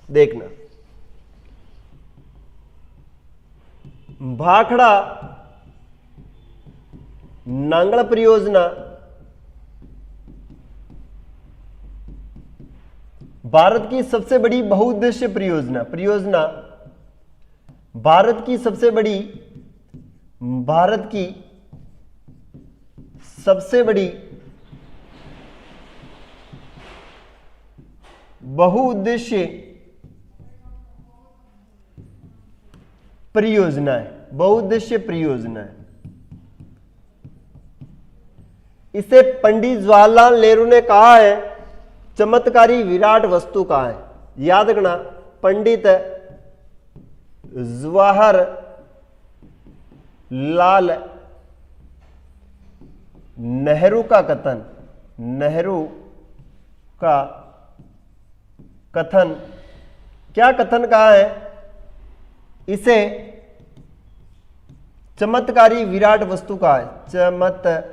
देखना। भाखड़ा नांगल परियोजना भारत की सबसे बड़ी बहुउद्देशीय परियोजना भारत की सबसे बड़ी बहुउद्देशीय परियोजना है, बहुउद्देशीय परियोजना है। इसे पंडित जवाहरलाल नेहरू ने कहा है चमत्कारी विराट वस्तु कहा है। याद रखना, पंडित जवाहरलाल नेहरू का कथन क्या कथन कहा है, इसे चमत्कारी विराट वस्तु कहा है, चमत्कारी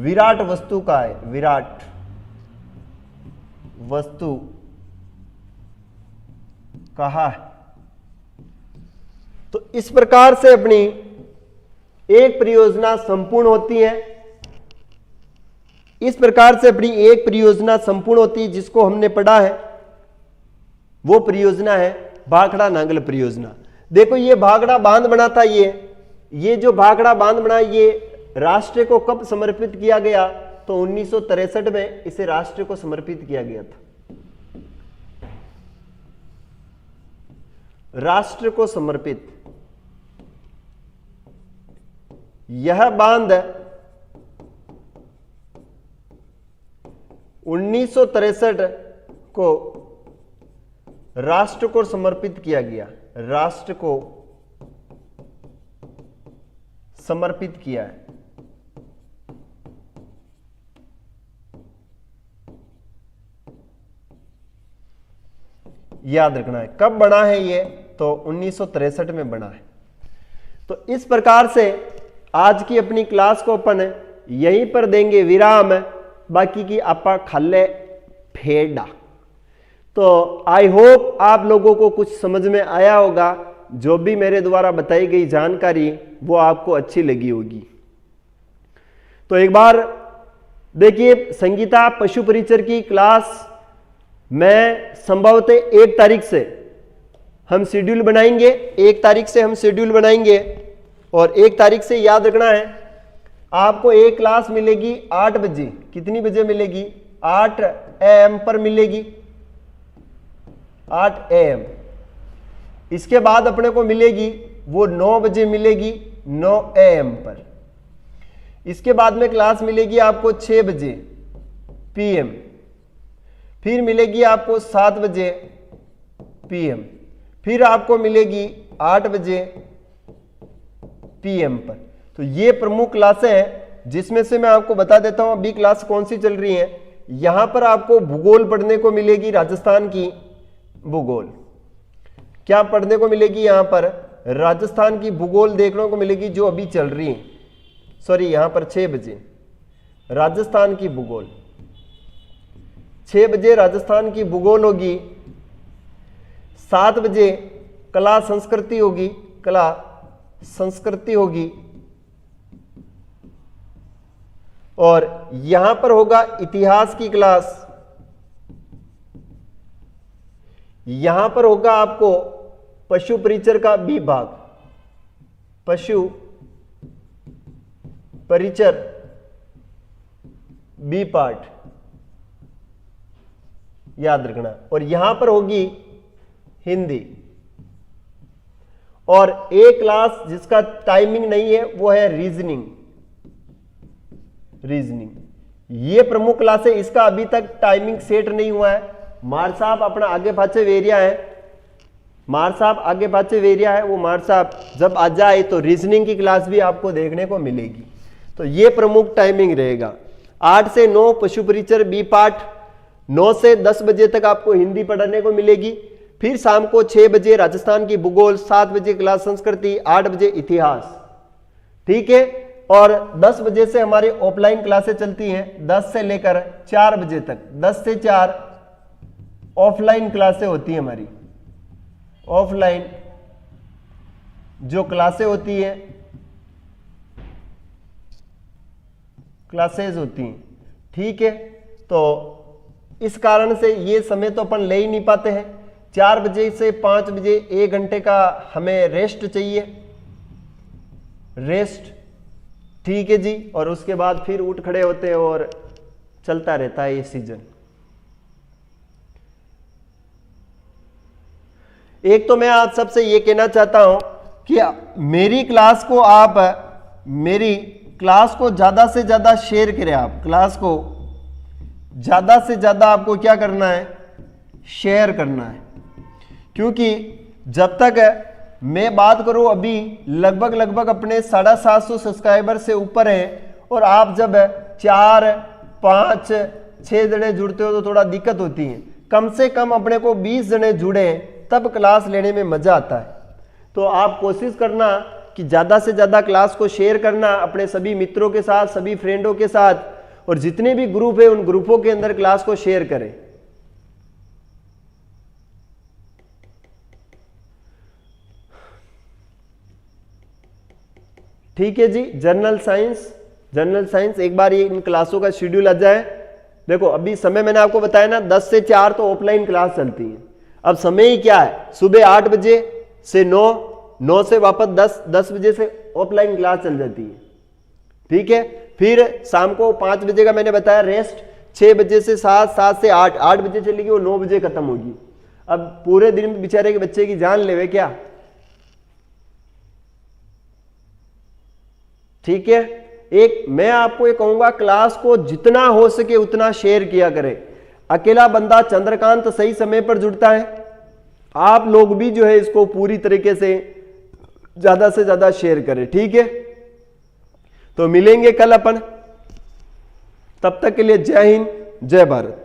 विराट वस्तु का है, विराट वस्तु कहा है। तो इस प्रकार से अपनी एक परियोजना संपूर्ण होती है। इस प्रकार से अपनी एक परियोजना संपूर्ण होती है, जिसको हमने पढ़ा है वो परियोजना है भाखड़ा नांगल परियोजना। देखो ये भाखड़ा बांध बना था, ये जो भाखड़ा बांध बना ये राष्ट्र को कब समर्पित किया गया? तो 1963 में इसे राष्ट्र को समर्पित किया गया था। राष्ट्र को समर्पित यह बांध 1963 को राष्ट्र को समर्पित किया गया, राष्ट्र को समर्पित किया है। याद रखना है कब बना है ये, तो 1963 में बना है। तो इस प्रकार से आज की अपनी क्लास को अपन यहीं पर देंगे विराम, बाकी की आपा खाले फेडा। तो आई होप आप लोगों को कुछ समझ में आया होगा, जो भी मेरे द्वारा बताई गई जानकारी वो आपको अच्छी लगी होगी। तो एक बार देखिए, संगीता पशु परिचर की क्लास मैं संभवतः 1 तारीख से हम शेड्यूल बनाएंगे, 1 तारीख से हम शेड्यूल बनाएंगे। और 1 तारीख से याद रखना है आपको एक क्लास मिलेगी 8 बजे। कितनी बजे मिलेगी? 8 AM पर मिलेगी, 8 AM। इसके बाद अपने को मिलेगी वो 9 बजे मिलेगी, 9 AM पर। इसके बाद में क्लास मिलेगी आपको 6 बजे PM, फिर मिलेगी आपको 7 बजे PM, फिर आपको मिलेगी 8 बजे PM पर। तो ये प्रमुख क्लासें हैं, जिसमें से मैं आपको बता देता हूं अभी क्लास कौन सी चल रही है। यहां पर आपको भूगोल पढ़ने को मिलेगी, राजस्थान की भूगोल। क्या पढ़ने को मिलेगी? यहां पर राजस्थान की भूगोल देखने को मिलेगी, जो अभी चल रही है। सॉरी, यहां पर 6 बजे राजस्थान की भूगोल, 6 बजे राजस्थान की भूगोल होगी। 7 बजे कला संस्कृति होगी, कला संस्कृति होगी। और यहां पर होगा इतिहास की क्लास। यहां पर होगा आपको पशु परिचर का B भाग, पशु परिचर B पार्ट, याद रखना। और यहां पर होगी हिंदी। और एक क्लास जिसका टाइमिंग नहीं है वो है रीजनिंग। ये प्रमुख क्लास है, इसका अभी तक टाइमिंग सेट नहीं हुआ है। मार साहब अपना आगे पाछे वेरिया है, मार साहब आगे पाछे वेरिया है। वो मार साहब जब आ जाए तो रीजनिंग की क्लास भी आपको देखने को मिलेगी। तो ये प्रमुख टाइमिंग रहेगा। 8 से 9 पशु परिचर B पार्ट, 9 से 10 बजे तक आपको हिंदी पढ़ने को मिलेगी। फिर शाम को 6 बजे राजस्थान की भूगोल, 7 बजे क्लास संस्कृति, 8 बजे इतिहास। ठीक है। और 10 बजे से हमारी ऑफलाइन क्लासें चलती हैं, 10 से लेकर 4 बजे तक। 10 से 4 ऑफलाइन क्लासें होती हैं हमारी। ऑफलाइन जो क्लासें होती हैं, क्लासेज होती हैं। ठीक है। तो इस कारण से ये समय तो अपन ले ही नहीं पाते हैं। 4 बजे से 5 बजे 1 घंटे का हमें रेस्ट चाहिए, रेस्ट। ठीक है जी। और उसके बाद फिर उठ खड़े होते हैं और चलता रहता है ये सीजन। एक तो मैं आप सबसे ये कहना चाहता हूं कि मेरी क्लास को ज्यादा से ज्यादा शेयर करें। आप क्लास को ज्यादा से ज्यादा आपको क्या करना है? शेयर करना है। क्योंकि जब तक मैं बात करूं, अभी लगभग अपने 750 सब्सक्राइबर से ऊपर हैं। और आप जब 4, 5, 6 जने जुड़ते हो तो थोड़ा दिक्कत होती है। कम से कम अपने को 20 जने जुड़े, तब क्लास लेने में मजा आता है। तो आप कोशिश करना कि ज्यादा से ज्यादा क्लास को शेयर करना अपने सभी मित्रों के साथ, सभी फ्रेंडों के साथ। और जितने भी ग्रुप है उन ग्रुपों के अंदर क्लास को शेयर करें। ठीक है जी। जनरल साइंस एक बार ये इन क्लासों का शेड्यूल आ जाए। देखो अभी समय मैंने आपको बताया ना 10 से 4 तो ऑफलाइन क्लास चलती है। अब समय ही क्या है, सुबह 8 बजे से 9 से वापस 10 बजे से ऑफलाइन क्लास चल जाती है। ठीक है, फिर शाम को 5 बजे का मैंने बताया रेस्ट, 6 बजे से 7 से 8 बजे चलेगी, वो 9 बजे खत्म होगी। अब पूरे दिन में बेचारे के बच्चे की जान लेवे क्या। ठीक है, एक मैं आपको ये कहूंगा क्लास को जितना हो सके उतना शेयर किया करें। अकेला बंदा चंद्रकांत सही समय पर जुड़ता है, आप लोग भी जो है इसको पूरी तरीके से ज्यादा शेयर करें। ठीक है, तो मिलेंगे कल अपन, तब तक के लिए जय हिंद जय भारत।